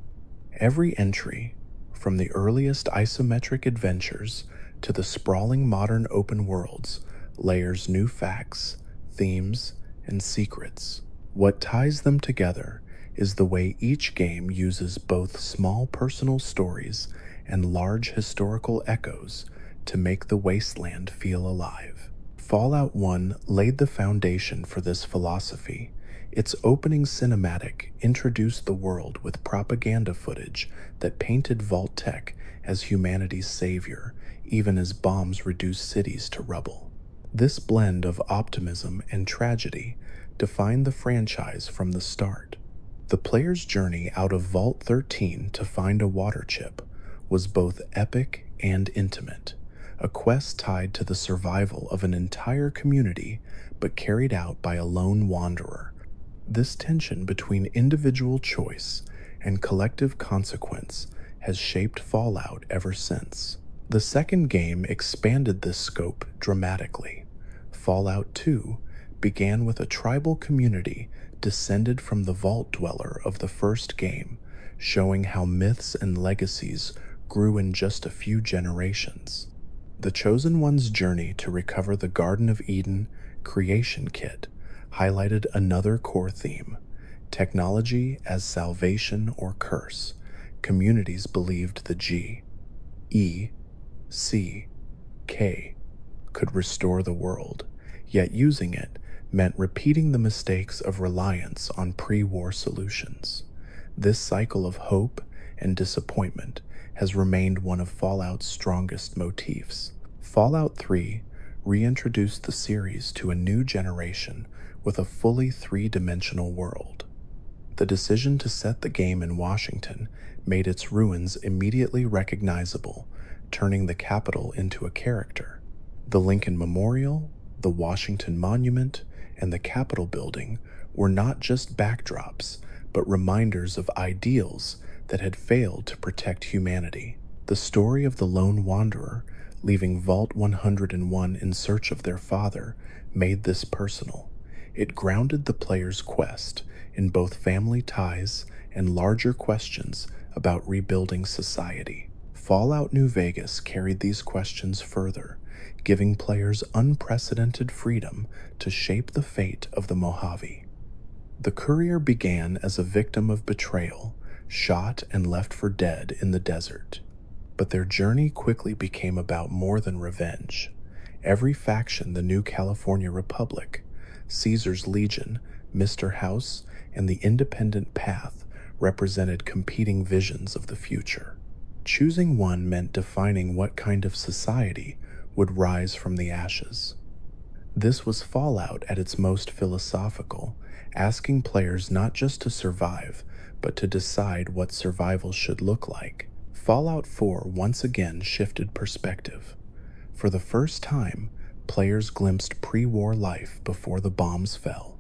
Every entry, from the earliest isometric adventures to the sprawling modern open worlds, layers new facts, themes, and secrets. What ties them together is the way each game uses both small personal stories and large historical echoes to make the wasteland feel alive. Fallout 1 laid the foundation for this philosophy. Its opening cinematic introduced the world with propaganda footage that painted Vault-Tec as humanity's savior, even as bombs reduced cities to rubble. This blend of optimism and tragedy defined the franchise from the start. The player's journey out of Vault 13 to find a water chip was both epic and intimate, a quest tied to the survival of an entire community but carried out by a lone wanderer. This tension between individual choice and collective consequence has shaped Fallout ever since. The second game expanded this scope dramatically. Fallout 2 began with a tribal community descended from the Vault Dweller of the first game, showing how myths and legacies grew in just a few generations. The Chosen One's journey to recover the Garden of Eden creation kit highlighted another core theme: technology as salvation or curse. Communities believed the G, E, C, K could restore the world, yet using it meant repeating the mistakes of reliance on pre-war solutions. This cycle of hope and disappointment has remained one of Fallout's strongest motifs. Fallout 3 reintroduced the series to a new generation with a fully three-dimensional world. The decision to set the game in Washington made its ruins immediately recognizable, turning the Capitol into a character. The Lincoln Memorial, the Washington Monument, and the Capitol building were not just backdrops, but reminders of ideals that had failed to protect humanity. The story of the lone wanderer leaving Vault 101 in search of their father made this personal. It grounded the player's quest in both family ties and larger questions about rebuilding society. Fallout New Vegas carried these questions further, giving players unprecedented freedom to shape the fate of the Mojave. The courier began as a victim of betrayal, shot and left for dead in the desert. But their journey quickly became about more than revenge. Every faction, the New California Republic, Caesar's Legion, Mr. House, and the Independent Path, represented competing visions of the future. Choosing one meant defining what kind of society would rise from the ashes. This was Fallout at its most philosophical, asking players not just to survive, but to decide what survival should look like. Fallout 4 once again shifted perspective. For the first time, players glimpsed pre-war life before the bombs fell.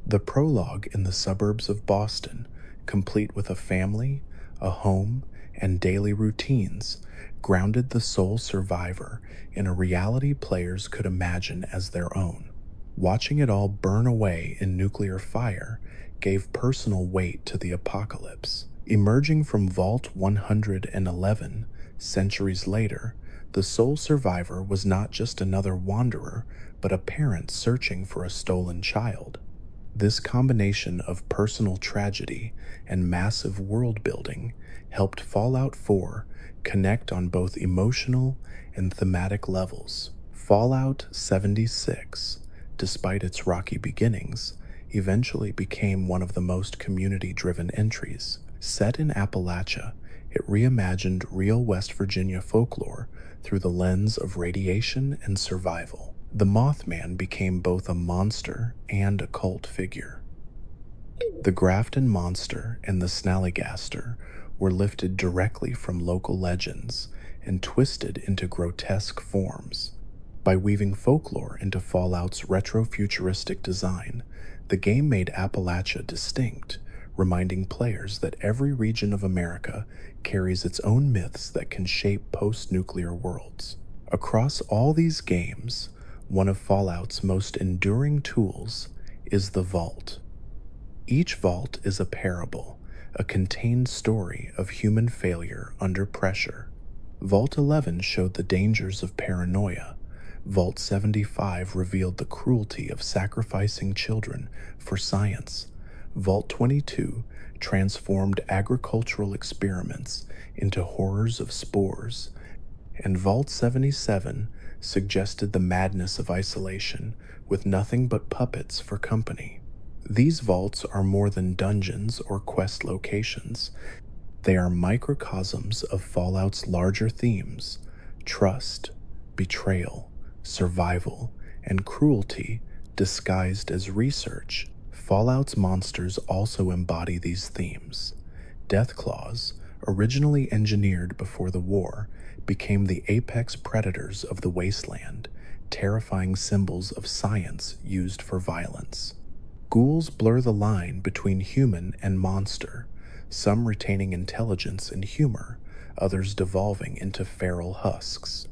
The prologue in the suburbs of Boston, complete with a family, a home, and daily routines, grounded the sole survivor in a reality players could imagine as their own. Watching it all burn away in nuclear fire gave personal weight to the apocalypse. Emerging from Vault 111 centuries later, the sole survivor was not just another wanderer, but a parent searching for a stolen child. This combination of personal tragedy and massive world building helped Fallout 4 connect on both emotional and thematic levels. Fallout 76, despite its rocky beginnings, eventually became one of the most community-driven entries. Set in Appalachia, it reimagined real West Virginia folklore through the lens of radiation and survival. The Mothman became both a monster and a cult figure. The Grafton Monster and the Snallygaster were lifted directly from local legends and twisted into grotesque forms. By weaving folklore into Fallout's retro-futuristic design, the game made Appalachia distinct, reminding players that every region of America carries its own myths that can shape post-nuclear worlds. Across all these games, one of Fallout's most enduring tools is the Vault. Each vault is a parable, a contained story of human failure under pressure. Vault 11 showed the dangers of paranoia. Vault 75 revealed the cruelty of sacrificing children for science. Vault 22 transformed agricultural experiments into horrors of spores, and Vault 77 suggested the madness of isolation with nothing but puppets for company. These vaults are more than dungeons or quest locations. They are microcosms of Fallout's larger themes: trust, betrayal, survival, and cruelty disguised as research. Fallout's monsters also embody these themes. Deathclaws, originally engineered before the war, became the apex predators of the wasteland, terrifying symbols of science used for violence. Ghouls blur the line between human and monster, some retaining intelligence and humor, others devolving into feral husks.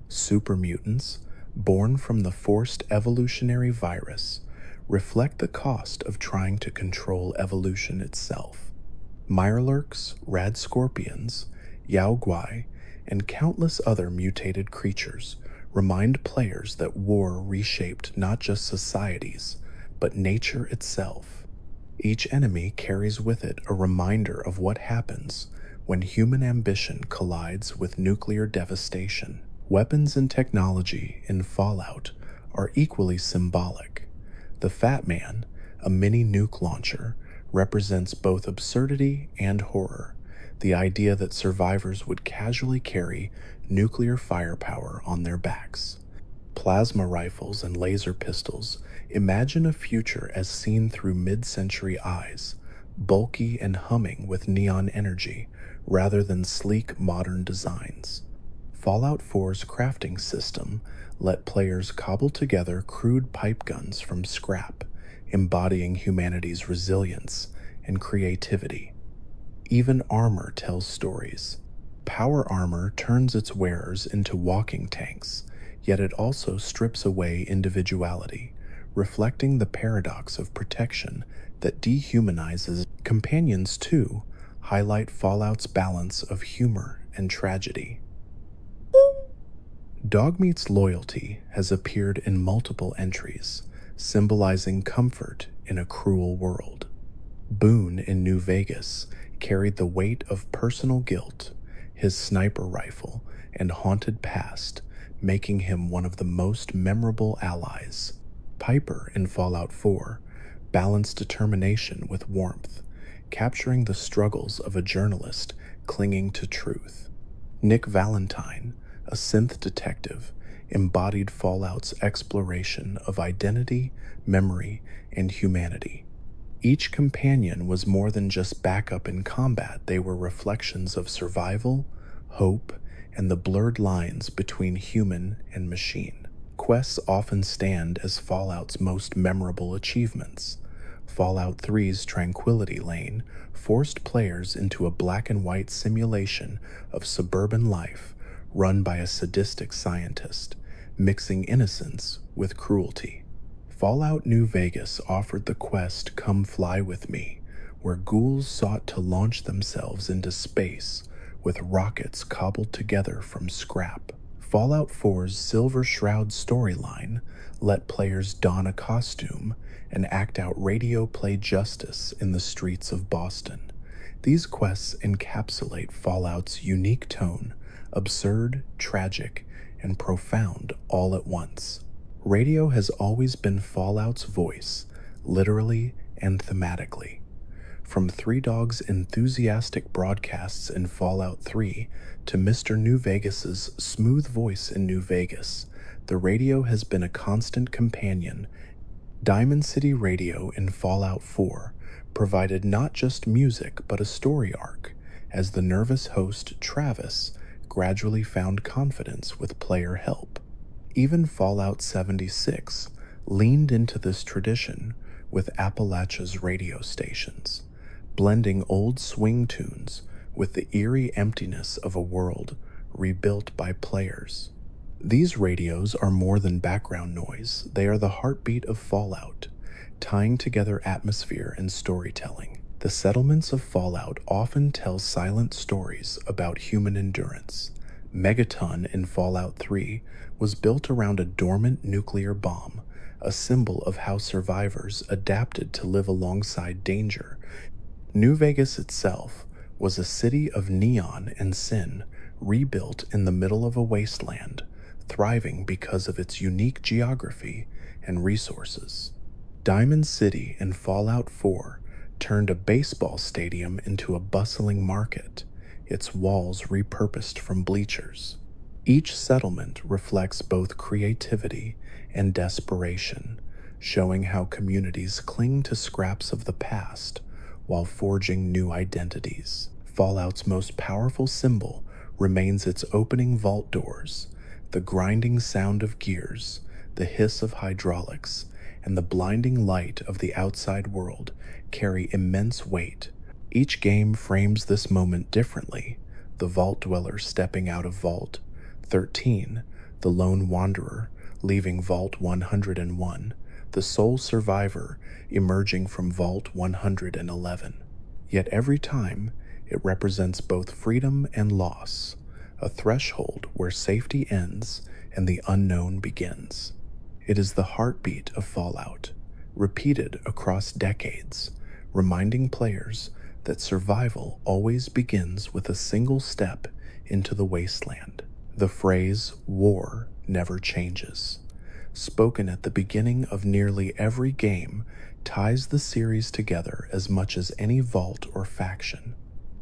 Super mutants, born from the forced evolutionary virus, reflect the cost of trying to control evolution itself. Mirelurks, rad scorpions, Yao Guai, and countless other mutated creatures remind players that war reshaped not just societies, but nature itself. Each enemy carries with it a reminder of what happens when human ambition collides with nuclear devastation. Weapons and technology in Fallout are equally symbolic. The Fat Man, a mini nuke launcher, represents both absurdity and horror. The idea that survivors would casually carry nuclear firepower on their backs. Plasma rifles and laser pistols imagine a future as seen through mid-century eyes, bulky and humming with neon energy rather than sleek modern designs. Fallout 4's crafting system let players cobble together crude pipe guns from scrap, embodying humanity's resilience and creativity. Even armor tells stories. Power armor turns its wearers into walking tanks, yet it also strips away individuality, reflecting the paradox of protection that dehumanizes. Companions, too, highlight Fallout's balance of humor and tragedy. Dogmeat's loyalty has appeared in multiple entries, symbolizing comfort in a cruel world. Boone in New Vegas carried the weight of personal guilt, his sniper rifle, and haunted past, making him one of the most memorable allies. Piper in Fallout 4 balanced determination with warmth, capturing the struggles of a journalist clinging to truth. Nick Valentine, a synth detective, embodied Fallout's exploration of identity, memory, and humanity. Each companion was more than just backup in combat, they were reflections of survival, hope, and the blurred lines between human and machine. Quests often stand as Fallout's most memorable achievements. Fallout 3's Tranquility Lane forced players into a black-and-white simulation of suburban life run by a sadistic scientist, mixing innocence with cruelty. Fallout New Vegas offered the quest Come Fly With Me, where ghouls sought to launch themselves into space with rockets cobbled together from scrap. Fallout 4's Silver Shroud storyline let players don a costume and act out radio play justice in the streets of Boston. These quests encapsulate Fallout's unique tone, absurd, tragic, and profound all at once. Radio has always been Fallout's voice, literally and thematically. From Three Dogs' enthusiastic broadcasts in Fallout 3 to Mr. New Vegas's smooth voice in New Vegas, the radio has been a constant companion. Diamond City Radio in Fallout 4 provided not just music but a story arc, as the nervous host Travis gradually found confidence with player help. Even Fallout 76 leaned into this tradition with Appalachia's radio stations, blending old swing tunes with the eerie emptiness of a world rebuilt by players. These radios are more than background noise, they are the heartbeat of Fallout, tying together atmosphere and storytelling. The settlements of Fallout often tell silent stories about human endurance. Megaton in Fallout 3 was built around a dormant nuclear bomb, a symbol of how survivors adapted to live alongside danger. New Vegas itself was a city of neon and sin, rebuilt in the middle of a wasteland, thriving because of its unique geography and resources. Diamond City in Fallout 4 turned a baseball stadium into a bustling market, its walls repurposed from bleachers. Each settlement reflects both creativity and desperation, showing how communities cling to scraps of the past while forging new identities. Fallout's most powerful symbol remains its opening vault doors. The grinding sound of gears, the hiss of hydraulics, and the blinding light of the outside world carry immense weight. Each game frames this moment differently, the Vault Dweller stepping out of Vault 13, the Lone Wanderer leaving Vault 101, the sole survivor emerging from Vault 111. Yet every time, it represents both freedom and loss, a threshold where safety ends and the unknown begins. It is the heartbeat of Fallout, repeated across decades, reminding players that survival always begins with a single step into the wasteland. The phrase, "war never changes," spoken at the beginning of nearly every game, ties the series together as much as any vault or faction.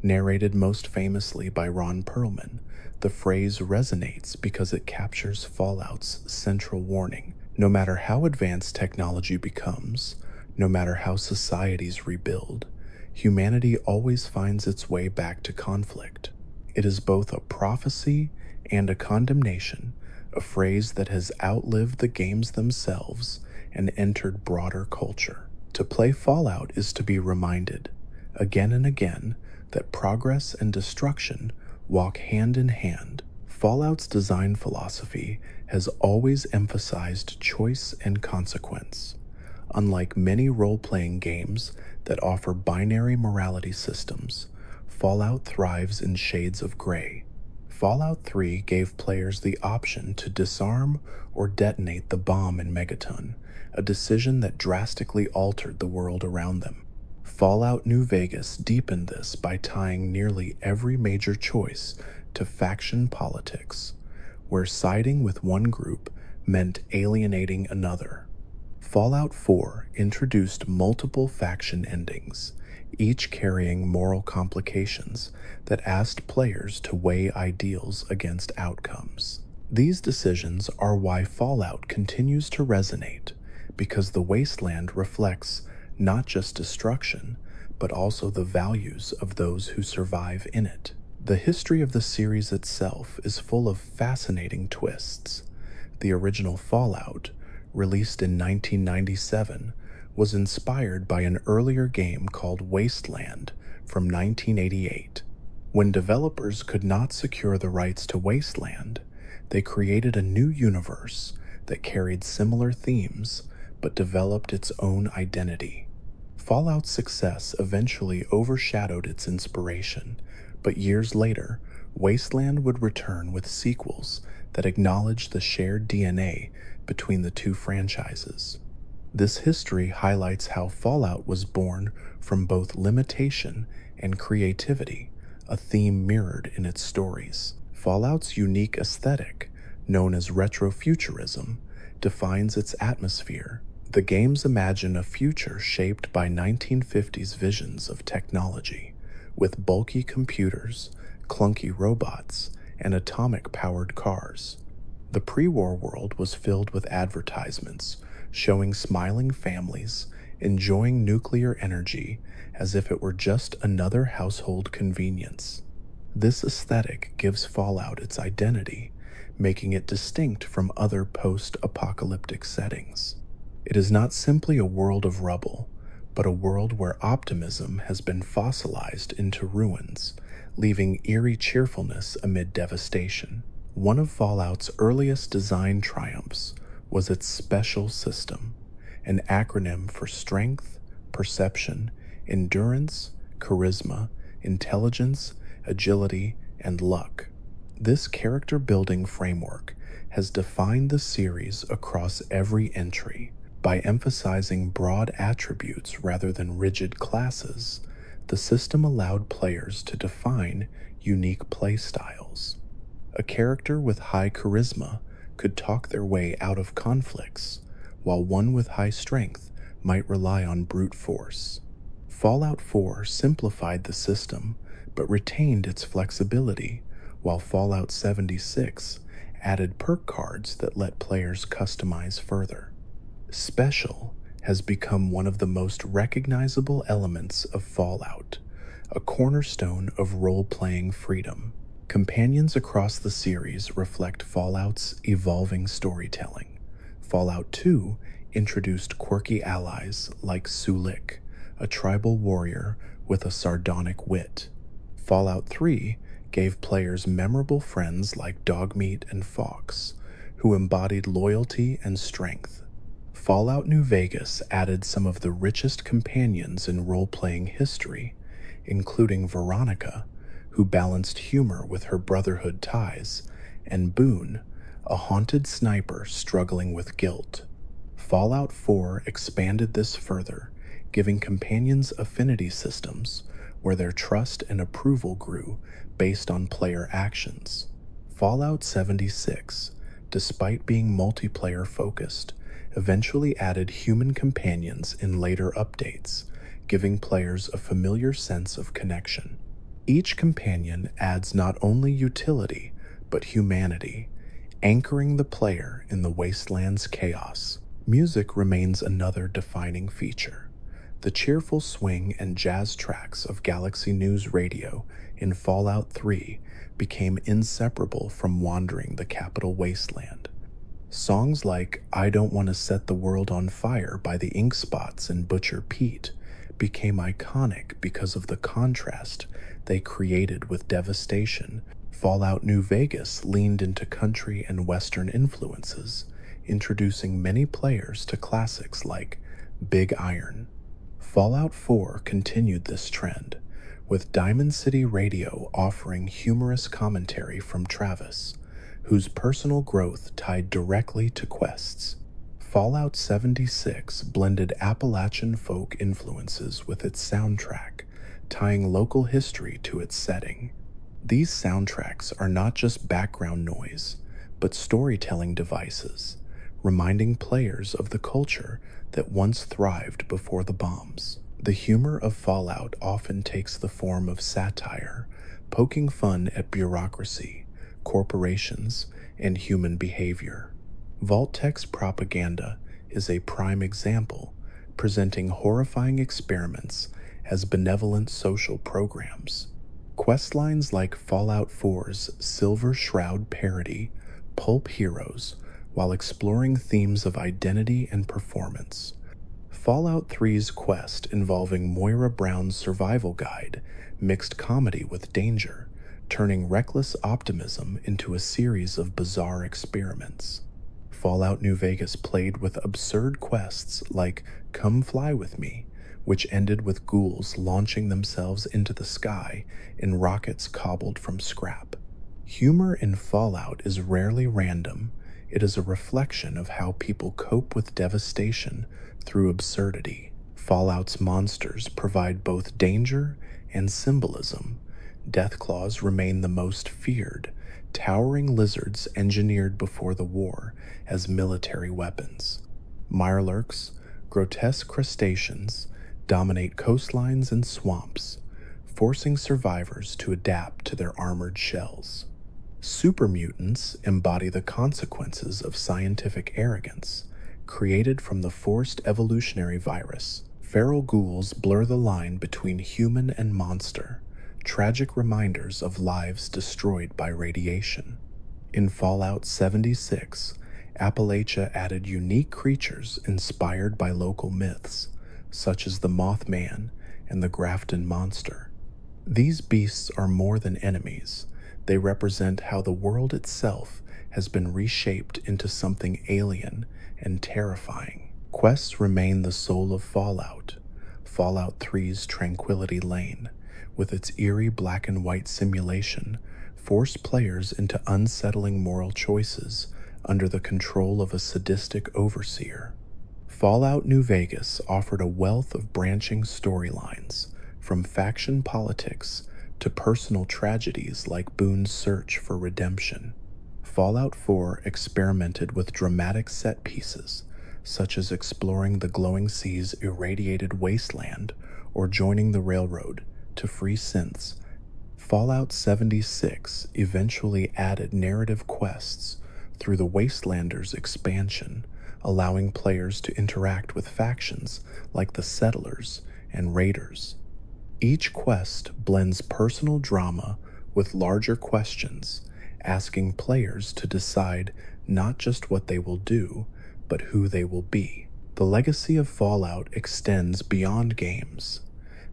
Narrated most famously by Ron Perlman, the phrase resonates because it captures Fallout's central warning. No matter how advanced technology becomes, no matter how societies rebuild, humanity always finds its way back to conflict. It is both a prophecy and a condemnation, a phrase that has outlived the games themselves and entered broader culture. To play Fallout is to be reminded, again and again, that progress and destruction walk hand in hand. Fallout's design philosophy has always emphasized choice and consequence. Unlike many role-playing games that offer binary morality systems, Fallout thrives in shades of gray. Fallout 3 gave players the option to disarm or detonate the bomb in Megaton, a decision that drastically altered the world around them. Fallout New Vegas deepened this by tying nearly every major choice to faction politics, where siding with one group meant alienating another. Fallout 4 introduced multiple faction endings, each carrying moral complications that asked players to weigh ideals against outcomes. These decisions are why Fallout continues to resonate, because the wasteland reflects not just destruction, but also the values of those who survive in it. The history of the series itself is full of fascinating twists. The original Fallout, released in 1997, was inspired by an earlier game called Wasteland from 1988. When developers could not secure the rights to Wasteland, they created a new universe that carried similar themes but developed its own identity. Fallout's success eventually overshadowed its inspiration, but years later, Wasteland would return with sequels that acknowledged the shared DNA between the two franchises. This history highlights how Fallout was born from both limitation and creativity, a theme mirrored in its stories. Fallout's unique aesthetic, known as retrofuturism, defines its atmosphere. The games imagine a future shaped by 1950s visions of technology, with bulky computers, clunky robots, and atomic-powered cars. The pre-war world was filled with advertisements showing smiling families enjoying nuclear energy as if it were just another household convenience. This aesthetic gives Fallout its identity, making it distinct from other post-apocalyptic settings. It is not simply a world of rubble, but a world where optimism has been fossilized into ruins, leaving eerie cheerfulness amid devastation. One of Fallout's earliest design triumphs was its special system, an acronym for strength, perception, endurance, charisma, intelligence, agility, and luck. This character-building framework has defined the series across every entry. By emphasizing broad attributes rather than rigid classes, the system allowed players to define unique playstyles. A character with high charisma could talk their way out of conflicts, while one with high strength might rely on brute force. Fallout 4 simplified the system, but retained its flexibility, while Fallout 76 added perk cards that let players customize further. Special has become one of the most recognizable elements of Fallout, a cornerstone of role-playing freedom. Companions across the series reflect Fallout's evolving storytelling. Fallout 2 introduced quirky allies like Sulik, a tribal warrior with a sardonic wit. Fallout 3 gave players memorable friends like Dogmeat and Fox, who embodied loyalty and strength. Fallout New Vegas added some of the richest companions in role-playing history, including Veronica, who balanced humor with her brotherhood ties, and Boone, a haunted sniper struggling with guilt. Fallout 4 expanded this further, giving companions affinity systems where their trust and approval grew based on player actions. Fallout 76, despite being multiplayer focused, eventually added human companions in later updates, giving players a familiar sense of connection. Each companion adds not only utility, but humanity, anchoring the player in the wasteland's chaos. Music remains another defining feature. The cheerful swing and jazz tracks of Galaxy News Radio in Fallout 3 became inseparable from wandering the capital wasteland. Songs like I Don't Want to Set the World on Fire by the Ink Spots and Butcher Pete became iconic because of the contrast they created with devastation. Fallout New Vegas leaned into country and western influences, introducing many players to classics like Big Iron. Fallout 4 continued this trend, with Diamond City Radio offering humorous commentary from Travis, whose personal growth tied directly to quests. Fallout 76 blended Appalachian folk influences with its soundtrack, tying local history to its setting. These soundtracks are not just background noise, but storytelling devices, reminding players of the culture that once thrived before the bombs. The humor of Fallout often takes the form of satire, poking fun at bureaucracy, corporations, and human behavior. Vault-Tech's propaganda is a prime example, presenting horrifying experiments as benevolent social programs. Questlines like Fallout 4's Silver Shroud parody pulp heroes while exploring themes of identity and performance. Fallout 3's quest involving Moira Brown's survival guide mixed comedy with danger, turning reckless optimism into a series of bizarre experiments. Fallout New Vegas played with absurd quests like Come Fly With Me, which ended with ghouls launching themselves into the sky in rockets cobbled from scrap. Humor in Fallout is rarely random. It is a reflection of how people cope with devastation through absurdity. Fallout's monsters provide both danger and symbolism. Deathclaws remain the most feared, towering lizards engineered before the war as military weapons. Mirelurks, grotesque crustaceans, dominate coastlines and swamps, forcing survivors to adapt to their armored shells. Super mutants embody the consequences of scientific arrogance, created from the forced evolutionary virus. Feral ghouls blur the line between human and monster, tragic reminders of lives destroyed by radiation. In Fallout 76, Appalachia added unique creatures inspired by local myths, such as the Mothman and the Grafton Monster. These beasts are more than enemies. They represent how the world itself has been reshaped into something alien and terrifying. Quests remain the soul of Fallout. Fallout 3's Tranquility Lane, with its eerie black and white simulation, forced players into unsettling moral choices under the control of a sadistic overseer. Fallout New Vegas offered a wealth of branching storylines, from faction politics to personal tragedies like Boone's search for redemption. Fallout 4 experimented with dramatic set pieces, such as exploring the Glowing Sea's irradiated wasteland or joining the railroad to free synths. Fallout 76 eventually added narrative quests through the Wastelanders expansion, allowing players to interact with factions like the Settlers and Raiders. Each quest blends personal drama with larger questions, asking players to decide not just what they will do, but who they will be. The legacy of Fallout extends beyond games.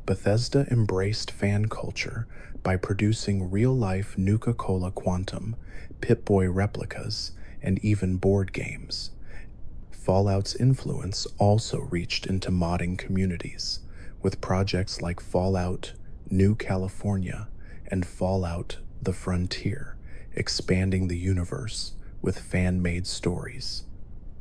Bethesda embraced fan culture by producing real-life Nuka-Cola Quantum, Pip-Boy replicas, and even board games. Fallout's influence also reached into modding communities, with projects like Fallout New California and Fallout: The Frontier, expanding the universe with fan-made stories.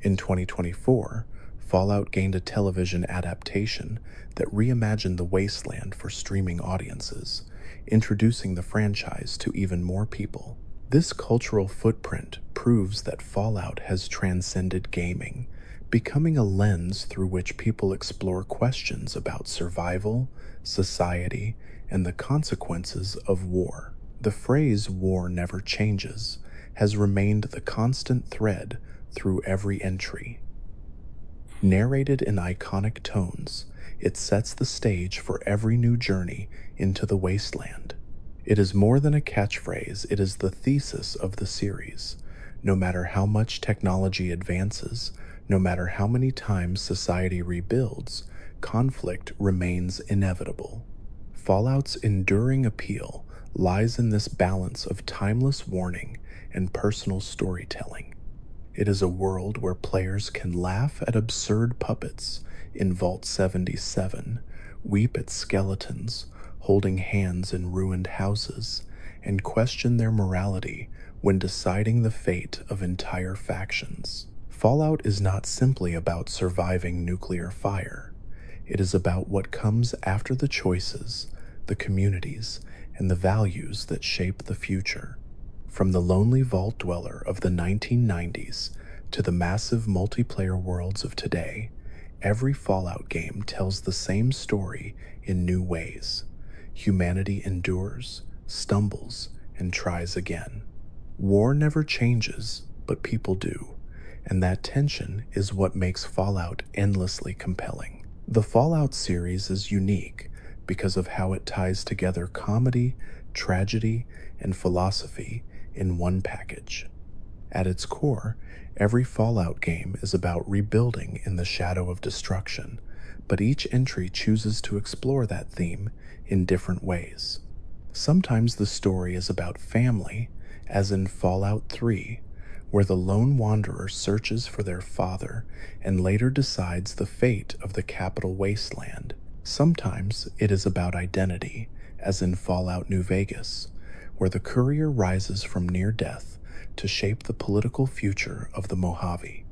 In 2024, Fallout gained a television adaptation that reimagined the wasteland for streaming audiences, introducing the franchise to even more people. This cultural footprint proves that Fallout has transcended gaming, becoming a lens through which people explore questions about survival, society, and the consequences of war. The phrase "war never changes" has remained the constant thread through every entry. Narrated in iconic tones, it sets the stage for every new journey into the wasteland. It is more than a catchphrase, it is the thesis of the series. No matter how much technology advances, no matter how many times society rebuilds, conflict remains inevitable. Fallout's enduring appeal lies in this balance of timeless warning and personal storytelling. It is a world where players can laugh at absurd puppets in Vault 77, weep at skeletons holding hands in ruined houses, and question their morality when deciding the fate of entire factions. Fallout is not simply about surviving nuclear fire. It is about what comes after the choices, the communities, and the values that shape the future. From the lonely vault dweller of the 1990s to the massive multiplayer worlds of today, every Fallout game tells the same story in new ways. Humanity endures, stumbles, and tries again. War never changes, but people do, and that tension is what makes Fallout endlessly compelling. The Fallout series is unique because of how it ties together comedy, tragedy, and philosophy in one package. At its core, every Fallout game is about rebuilding in the shadow of destruction, but each entry chooses to explore that theme in different ways. Sometimes the story is about family, as in Fallout 3, where the lone wanderer searches for their father and later decides the fate of the capital wasteland. Sometimes it is about identity, as in Fallout New Vegas, where the courier rises from near death to shape the political future of the Mojave.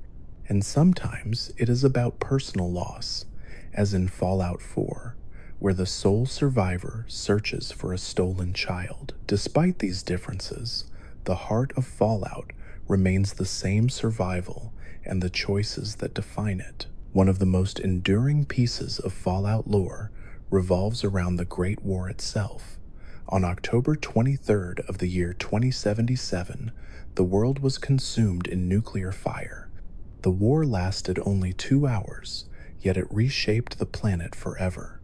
And sometimes it is about personal loss, as in Fallout 4, where the sole survivor searches for a stolen child. Despite these differences, the heart of Fallout remains the same: survival and the choices that define it. One of the most enduring pieces of Fallout lore revolves around the Great War itself. On October 23rd of the year 2077, the world was consumed in nuclear fire. The war lasted only 2 hours, yet it reshaped the planet forever.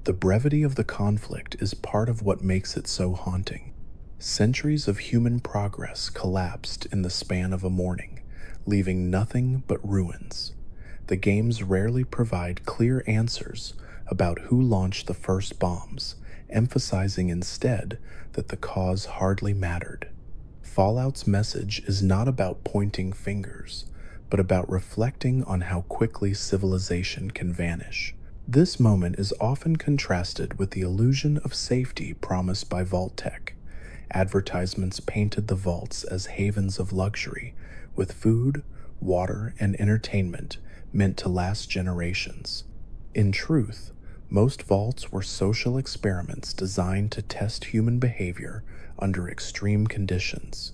The brevity of the conflict is part of what makes it so haunting. Centuries of human progress collapsed in the span of a morning, leaving nothing but ruins. The games rarely provide clear answers about who launched the first bombs, emphasizing instead that the cause hardly mattered. Fallout's message is not about pointing fingers, but about reflecting on how quickly civilization can vanish. This moment is often contrasted with the illusion of safety promised by Vault-Tec. Advertisements painted the vaults as havens of luxury, with food, water, and entertainment meant to last generations. In truth, most vaults were social experiments designed to test human behavior under extreme conditions.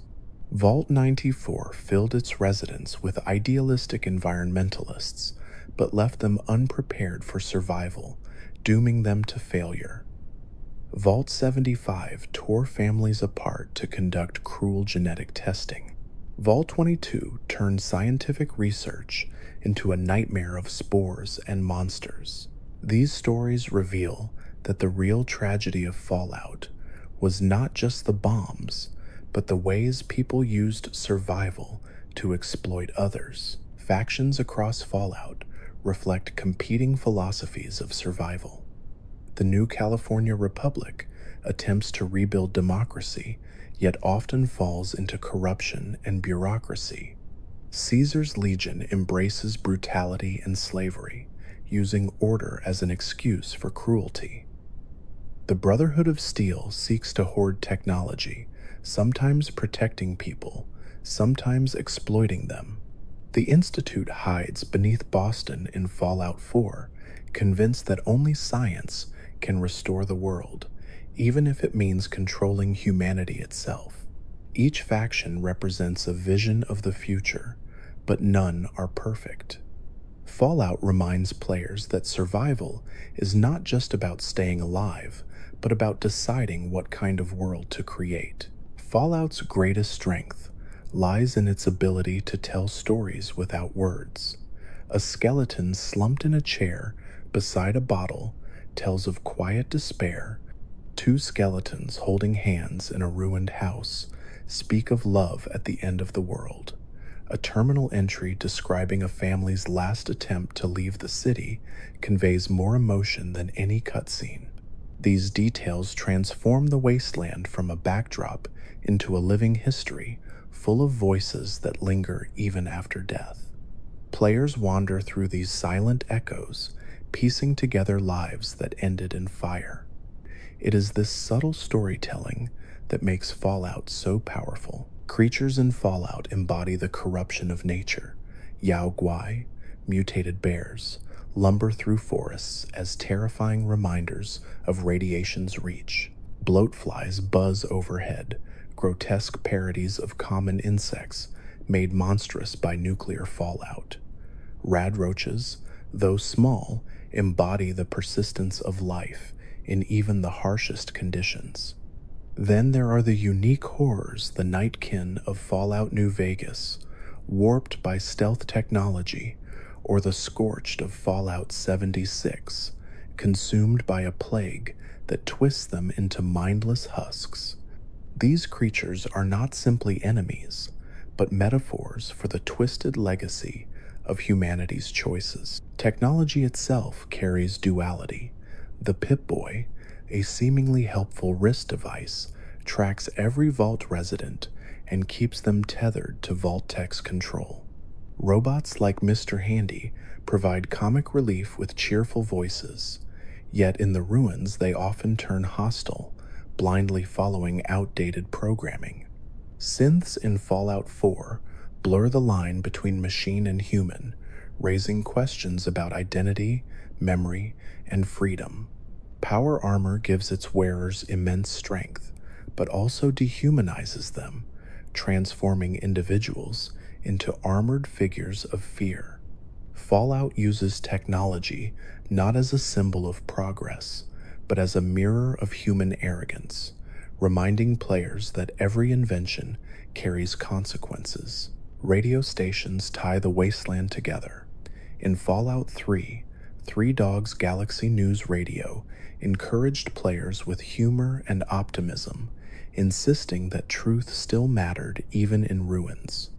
Vault 94 filled its residents with idealistic environmentalists, but left them unprepared for survival, dooming them to failure. Vault 75 tore families apart to conduct cruel genetic testing. Vault 22 turned scientific research into a nightmare of spores and monsters. These stories reveal that the real tragedy of Fallout was not just the bombs, but the ways people used survival to exploit others. Factions across Fallout reflect competing philosophies of survival. The New California Republic attempts to rebuild democracy, yet often falls into corruption and bureaucracy. Caesar's Legion embraces brutality and slavery, using order as an excuse for cruelty. The Brotherhood of Steel seeks to hoard technology, sometimes protecting people, sometimes exploiting them. The Institute hides beneath Boston in Fallout 4, convinced that only science can restore the world, even if it means controlling humanity itself. Each faction represents a vision of the future, but none are perfect. Fallout reminds players that survival is not just about staying alive, but about deciding what kind of world to create. Fallout's greatest strength lies in its ability to tell stories without words. A skeleton slumped in a chair beside a bottle tells of quiet despair. Two skeletons holding hands in a ruined house speak of love at the end of the world. A terminal entry describing a family's last attempt to leave the city conveys more emotion than any cutscene. These details transform the wasteland from a backdrop into a living history full of voices that linger even after death. Players wander through these silent echoes, piecing together lives that ended in fire. It is this subtle storytelling that makes Fallout so powerful. Creatures in Fallout embody the corruption of nature. Yao Guai, mutated bears, lumber through forests as terrifying reminders of radiation's reach. Bloatflies buzz overhead, grotesque parodies of common insects made monstrous by nuclear fallout. Radroaches, though small, embody the persistence of life in even the harshest conditions. Then there are the unique horrors, the Nightkin of Fallout New Vegas, warped by stealth technology, or the Scorched of Fallout 76, consumed by a plague that twists them into mindless husks. These creatures are not simply enemies, but metaphors for the twisted legacy of humanity's choices. Technology itself carries duality. The Pip-Boy, a seemingly helpful wrist device, tracks every Vault resident and keeps them tethered to Vault-Tech's control. Robots like Mr. Handy provide comic relief with cheerful voices, yet in the ruins they often turn hostile, blindly following outdated programming. Synths in Fallout 4 blur the line between machine and human, raising questions about identity, memory, and freedom. Power armor gives its wearers immense strength, but also dehumanizes them, transforming individuals into armored figures of fear. Fallout uses technology not as a symbol of progress, but as a mirror of human arrogance, reminding players that every invention carries consequences. Radio stations tie the wasteland together. In Fallout 3, Three Dogs Galaxy News Radio encouraged players with humor and optimism, insisting that truth still mattered even in ruins.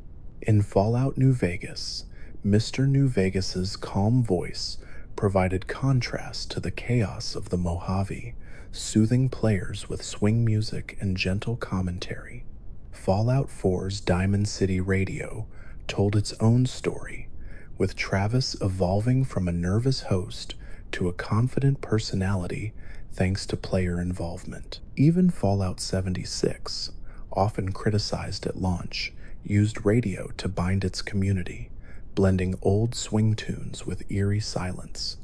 In Fallout New Vegas, Mr. New Vegas's calm voice provided contrast to the chaos of the Mojave, soothing players with swing music and gentle commentary. Fallout 4's Diamond City Radio told its own story, with Travis evolving from a nervous host to a confident personality thanks to player involvement. Even Fallout 76, often criticized at launch, used radio to bind its community, blending old swing tunes with eerie silence.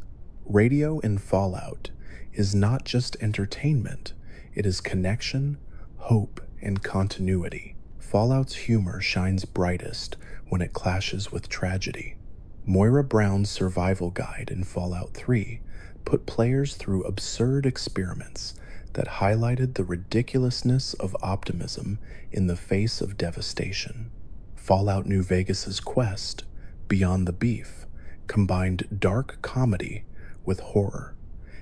Radio in Fallout is not just entertainment, it is connection, hope, and continuity. Fallout's humor shines brightest when it clashes with tragedy. Moira Brown's survival guide in Fallout 3 put players through absurd experiments that highlighted the ridiculousness of optimism in the face of devastation. Fallout New Vegas's quest, Beyond the Beef, combined dark comedy with horror,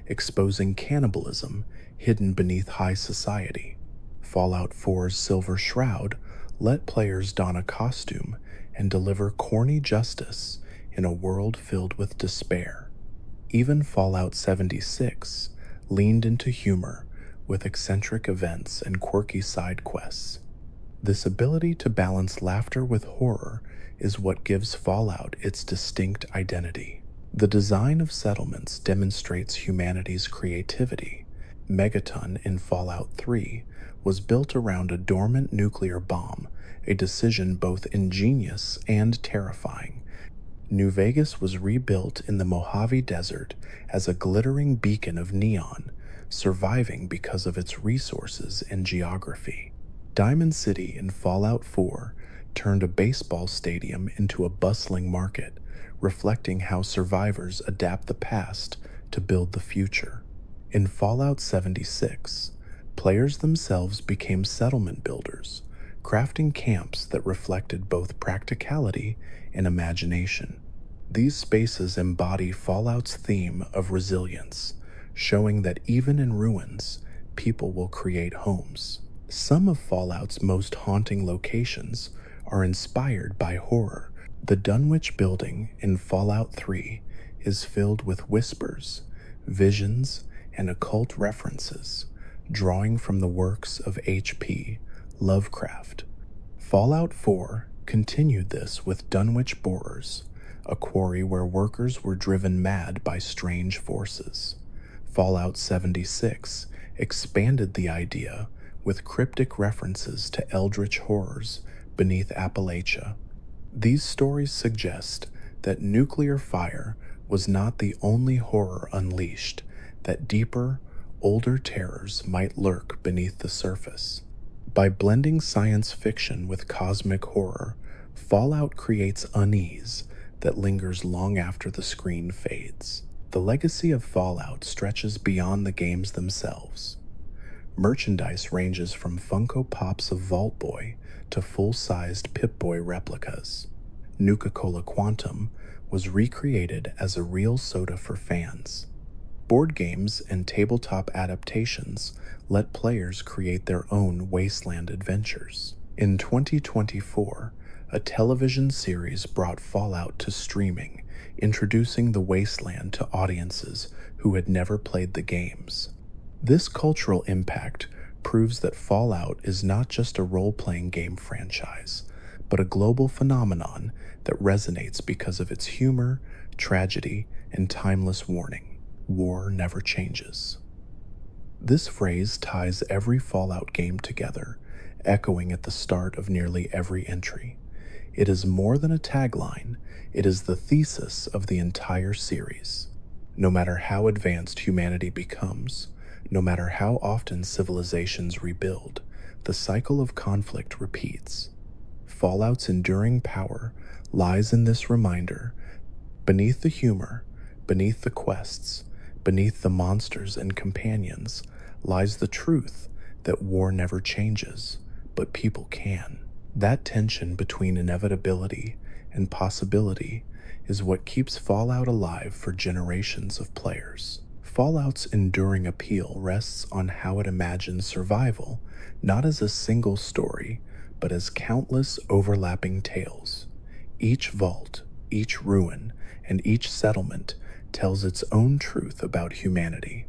exposing cannibalism hidden beneath high society. Fallout 4's Silver Shroud let players don a costume and deliver corny justice in a world filled with despair. Even Fallout 76 leaned into humor with eccentric events and quirky side quests. This ability to balance laughter with horror is what gives Fallout its distinct identity. The design of settlements demonstrates humanity's creativity, Megaton in Fallout 3 was built around a dormant nuclear bomb, a decision both ingenious and terrifying. New Vegas was rebuilt in the Mojave Desert as a glittering beacon of neon, surviving because of its resources and geography. Diamond City in Fallout 4 turned a baseball stadium into a bustling market, reflecting how survivors adapt the past to build the future. In Fallout 76, players themselves became settlement builders, crafting camps that reflected both practicality and imagination. These spaces embody Fallout's theme of resilience, showing that even in ruins, people will create homes. Some of Fallout's most haunting locations are inspired by horror. The Dunwich Building in Fallout 3 is filled with whispers, visions, and occult references, drawing from the works of H.P. Lovecraft. Fallout 4 continued this with Dunwich Borers, a quarry where workers were driven mad by strange forces. Fallout 76 expanded the idea with cryptic references to eldritch horrors beneath Appalachia. These stories suggest that nuclear fire was not the only horror unleashed, that deeper, older terrors might lurk beneath the surface. By blending science fiction with cosmic horror, Fallout creates unease that lingers long after the screen fades. The legacy of Fallout stretches beyond the games themselves. Merchandise ranges from Funko Pops of Vault Boy to full-sized Pip-Boy replicas. Nuka-Cola Quantum was recreated as a real soda for fans. Board games and tabletop adaptations let players create their own wasteland adventures. In 2024, a television series brought Fallout to streaming, introducing the wasteland to audiences who had never played the games. This cultural impact proves that Fallout is not just a role-playing game franchise, but a global phenomenon that resonates because of its humor, tragedy, and timeless warning. War never changes. This phrase ties every Fallout game together, echoing at the start of nearly every entry. It is more than a tagline, it is the thesis of the entire series. No matter how advanced humanity becomes, no matter how often civilizations rebuild, the cycle of conflict repeats. Fallout's enduring power lies in this reminder: beneath the humor, beneath the quests, beneath the monsters and companions, lies the truth that war never changes, but people can. That tension between inevitability and possibility is what keeps Fallout alive for generations of players. Fallout's enduring appeal rests on how it imagines survival, not as a single story, but as countless overlapping tales. Each vault, each ruin, and each settlement tells its own truth about humanity.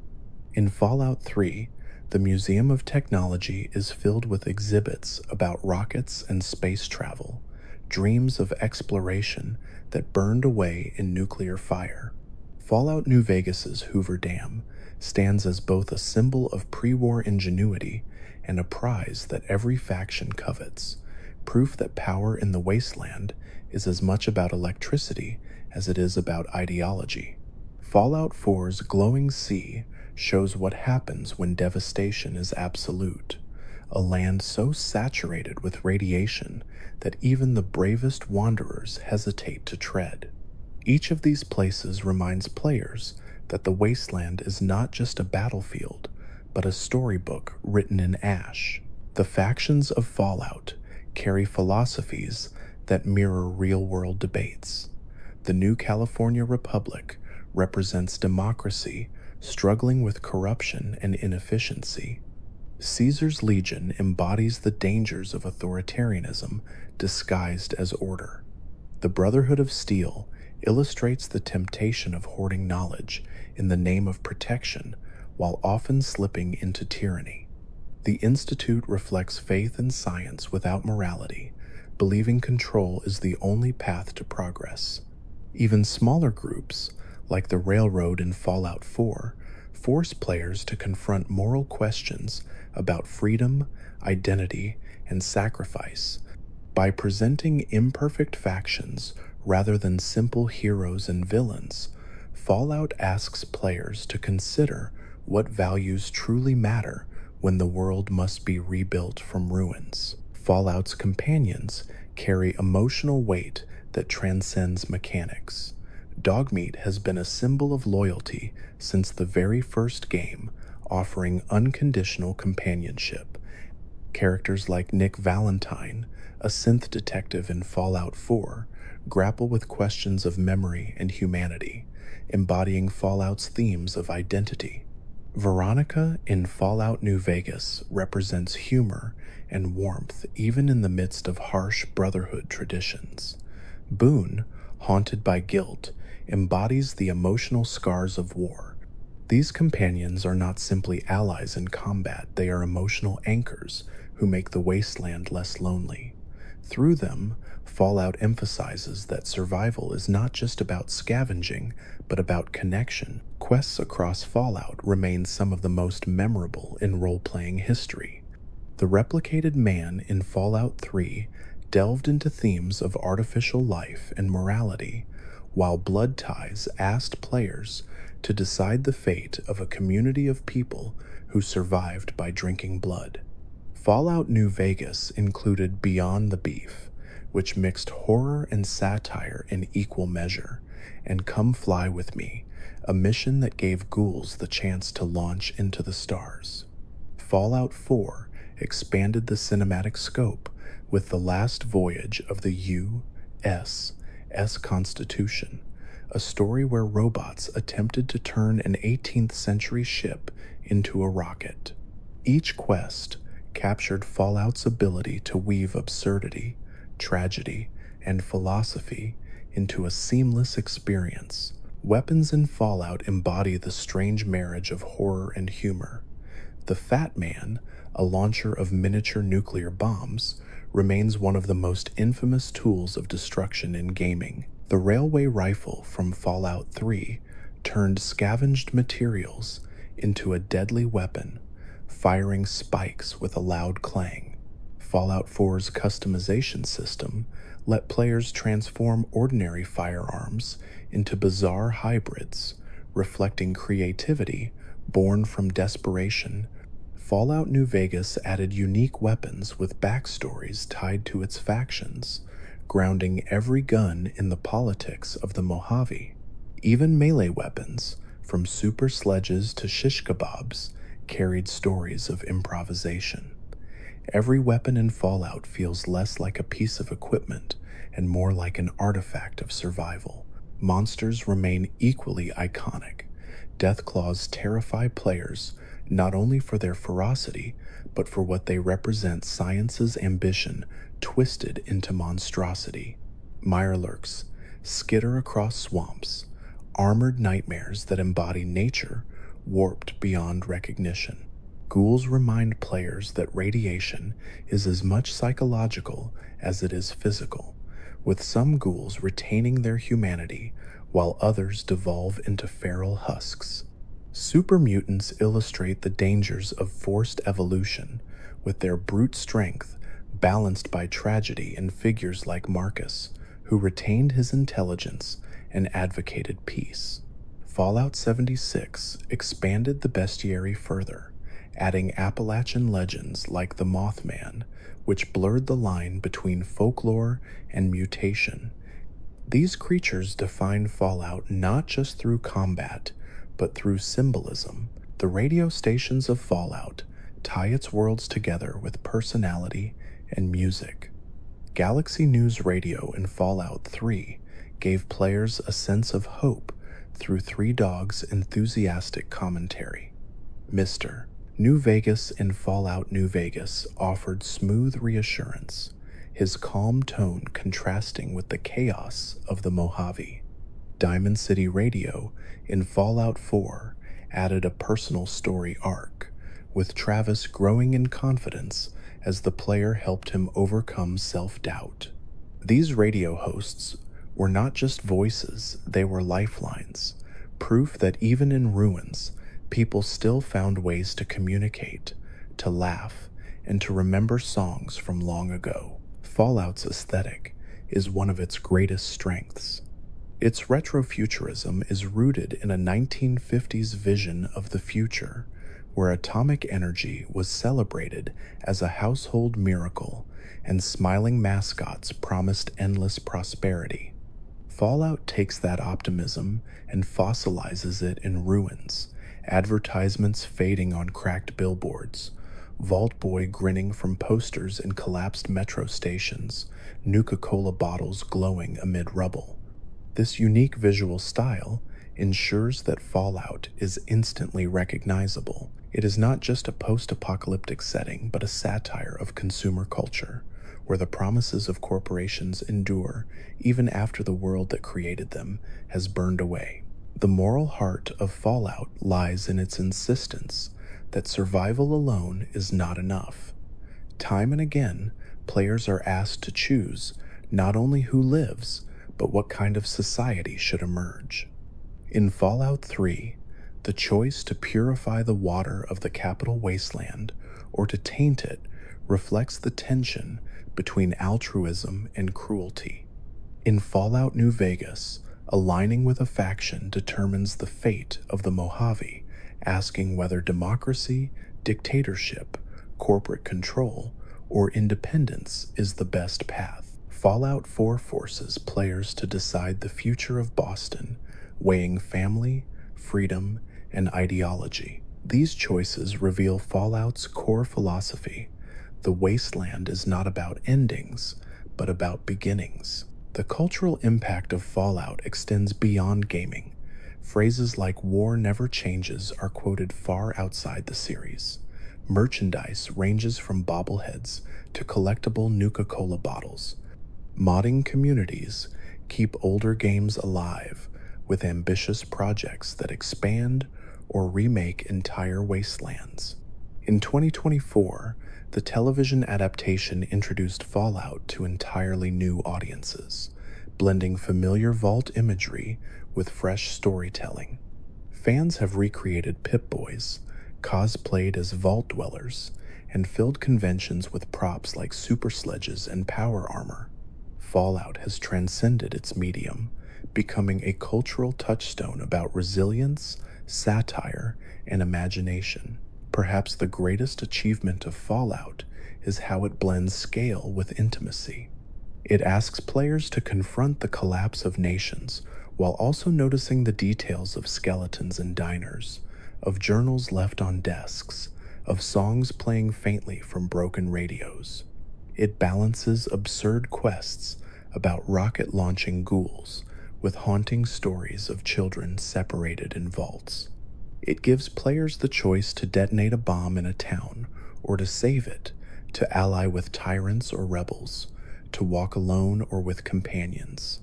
In Fallout 3, the Museum of Technology is filled with exhibits about rockets and space travel, dreams of exploration that burned away in nuclear fire. Fallout New Vegas's Hoover Dam stands as both a symbol of pre-war ingenuity and a prize that every faction covets, proof that power in the wasteland is as much about electricity as it is about ideology. Fallout 4's glowing sea shows what happens when devastation is absolute, a land so saturated with radiation that even the bravest wanderers hesitate to tread. Each of these places reminds players that the wasteland is not just a battlefield, but a storybook written in ash. The factions of Fallout carry philosophies that mirror real-world debates. The New California Republic represents democracy struggling with corruption and inefficiency. Caesar's Legion embodies the dangers of authoritarianism disguised as order. The Brotherhood of Steel illustrates the temptation of hoarding knowledge in the name of protection while often slipping into tyranny. The Institute reflects faith in science without morality, believing control is the only path to progress. Even smaller groups, like the Railroad in Fallout 4, force players to confront moral questions about freedom, identity, and sacrifice. By presenting imperfect factions rather than simple heroes and villains, Fallout asks players to consider what values truly matter when the world must be rebuilt from ruins. Fallout's companions carry emotional weight that transcends mechanics. Dogmeat has been a symbol of loyalty since the very first game, offering unconditional companionship. Characters like Nick Valentine, a synth detective in Fallout 4, grapple with questions of memory and humanity, embodying Fallout's themes of identity. Veronica in Fallout New Vegas represents humor and warmth even in the midst of harsh Brotherhood traditions. Boone, haunted by guilt, embodies the emotional scars of war. These companions are not simply allies in combat, they are emotional anchors who make the wasteland less lonely. Through them, Fallout emphasizes that survival is not just about scavenging, but about connection. Quests across Fallout remain some of the most memorable in role-playing history. The Replicated Man in Fallout 3 delved into themes of artificial life and morality, while Blood Ties asked players to decide the fate of a community of people who survived by drinking blood. Fallout New Vegas included Beyond the Beef, which mixed horror and satire in equal measure, and Come Fly With Me, a mission that gave ghouls the chance to launch into the stars. Fallout 4 expanded the cinematic scope with The Last Voyage of the U.S.S. Constitution, a story where robots attempted to turn an 18th century ship into a rocket. Each quest captured Fallout's ability to weave absurdity, tragedy, and philosophy into a seamless experience. Weapons in Fallout embody the strange marriage of horror and humor. The Fat Man, a launcher of miniature nuclear bombs, remains one of the most infamous tools of destruction in gaming. The Railway Rifle from Fallout 3 turned scavenged materials into a deadly weapon, firing spikes with a loud clang. Fallout 4's customization system let players transform ordinary firearms into bizarre hybrids, reflecting creativity born from desperation. Fallout New Vegas added unique weapons with backstories tied to its factions, grounding every gun in the politics of the Mojave. Even melee weapons, from super sledges to shish kebabs, carried stories of improvisation. Every weapon in Fallout feels less like a piece of equipment and more like an artifact of survival. Monsters remain equally iconic. Deathclaws terrify players not only for their ferocity, but for what they represent: science's ambition twisted into monstrosity. Mirelurks skitter across swamps, armored nightmares that embody nature warped beyond recognition. Ghouls remind players that radiation is as much psychological as it is physical, with some ghouls retaining their humanity while others devolve into feral husks. Super mutants illustrate the dangers of forced evolution, with their brute strength balanced by tragedy in figures like Marcus, who retained his intelligence and advocated peace. Fallout 76 expanded the bestiary further, adding Appalachian legends like the Mothman, which blurred the line between folklore and mutation. These creatures define Fallout not just through combat, but through symbolism. The radio stations of Fallout tie its worlds together with personality and music. Galaxy News Radio in Fallout 3 gave players a sense of hope through Three Dogs' enthusiastic commentary. Mr. New Vegas in Fallout New Vegas offered smooth reassurance, his calm tone contrasting with the chaos of the Mojave. Diamond City Radio in Fallout 4 added a personal story arc, with Travis growing in confidence as the player helped him overcome self-doubt. These radio hosts were not just voices, they were lifelines, proof that even in ruins, people still found ways to communicate, to laugh, and to remember songs from long ago. Fallout's aesthetic is one of its greatest strengths. Its retrofuturism is rooted in a 1950s vision of the future, where atomic energy was celebrated as a household miracle and smiling mascots promised endless prosperity. Fallout takes that optimism and fossilizes it in ruins, advertisements fading on cracked billboards, Vault Boy grinning from posters in collapsed metro stations, Nuka-Cola bottles glowing amid rubble. This unique visual style ensures that Fallout is instantly recognizable. It is not just a post-apocalyptic setting, but a satire of consumer culture, where the promises of corporations endure even after the world that created them has burned away. The moral heart of Fallout lies in its insistence that survival alone is not enough. Time and again, players are asked to choose not only who lives, but what kind of society should emerge. In Fallout 3, the choice to purify the water of the capital wasteland or to taint it reflects the tension between altruism and cruelty. In Fallout New Vegas, aligning with a faction determines the fate of the Mojave, asking whether democracy, dictatorship, corporate control, or independence is the best path. Fallout 4 forces players to decide the future of Boston, weighing family, freedom, and ideology. These choices reveal Fallout's core philosophy. The wasteland is not about endings, but about beginnings. The cultural impact of Fallout extends beyond gaming. Phrases like "war never changes" are quoted far outside the series. Merchandise ranges from bobbleheads to collectible Nuka-Cola bottles. Modding communities keep older games alive with ambitious projects that expand or remake entire wastelands. In 2024, the television adaptation introduced Fallout to entirely new audiences, blending familiar Vault imagery with fresh storytelling. Fans have recreated Pip-Boys, cosplayed as Vault Dwellers, and filled conventions with props like super sledges and power armor. Fallout has transcended its medium, becoming a cultural touchstone about resilience, satire, and imagination. Perhaps the greatest achievement of Fallout is how it blends scale with intimacy. It asks players to confront the collapse of nations while also noticing the details of skeletons in diners, of journals left on desks, of songs playing faintly from broken radios. It balances absurd quests about rocket-launching ghouls with haunting stories of children separated in vaults. It gives players the choice to detonate a bomb in a town or to save it, to ally with tyrants or rebels, to walk alone or with companions.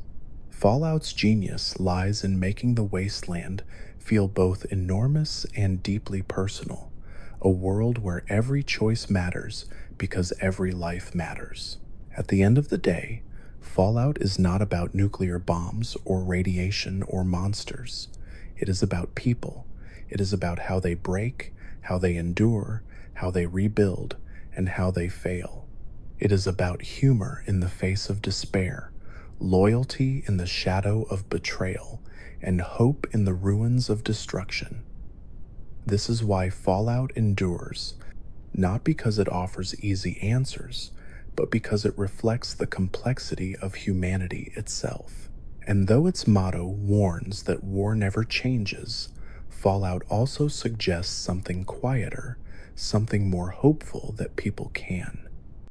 Fallout's genius lies in making the wasteland feel both enormous and deeply personal, a world where every choice matters because every life matters. At the end of the day, Fallout is not about nuclear bombs or radiation or monsters. It is about people. It is about how they break, how they endure, how they rebuild, and how they fail. It is about humor in the face of despair, loyalty in the shadow of betrayal, and hope in the ruins of destruction. This is why Fallout endures, not because it offers easy answers, but because it reflects the complexity of humanity itself. And though its motto warns that war never changes, Fallout also suggests something quieter, something more hopeful that people can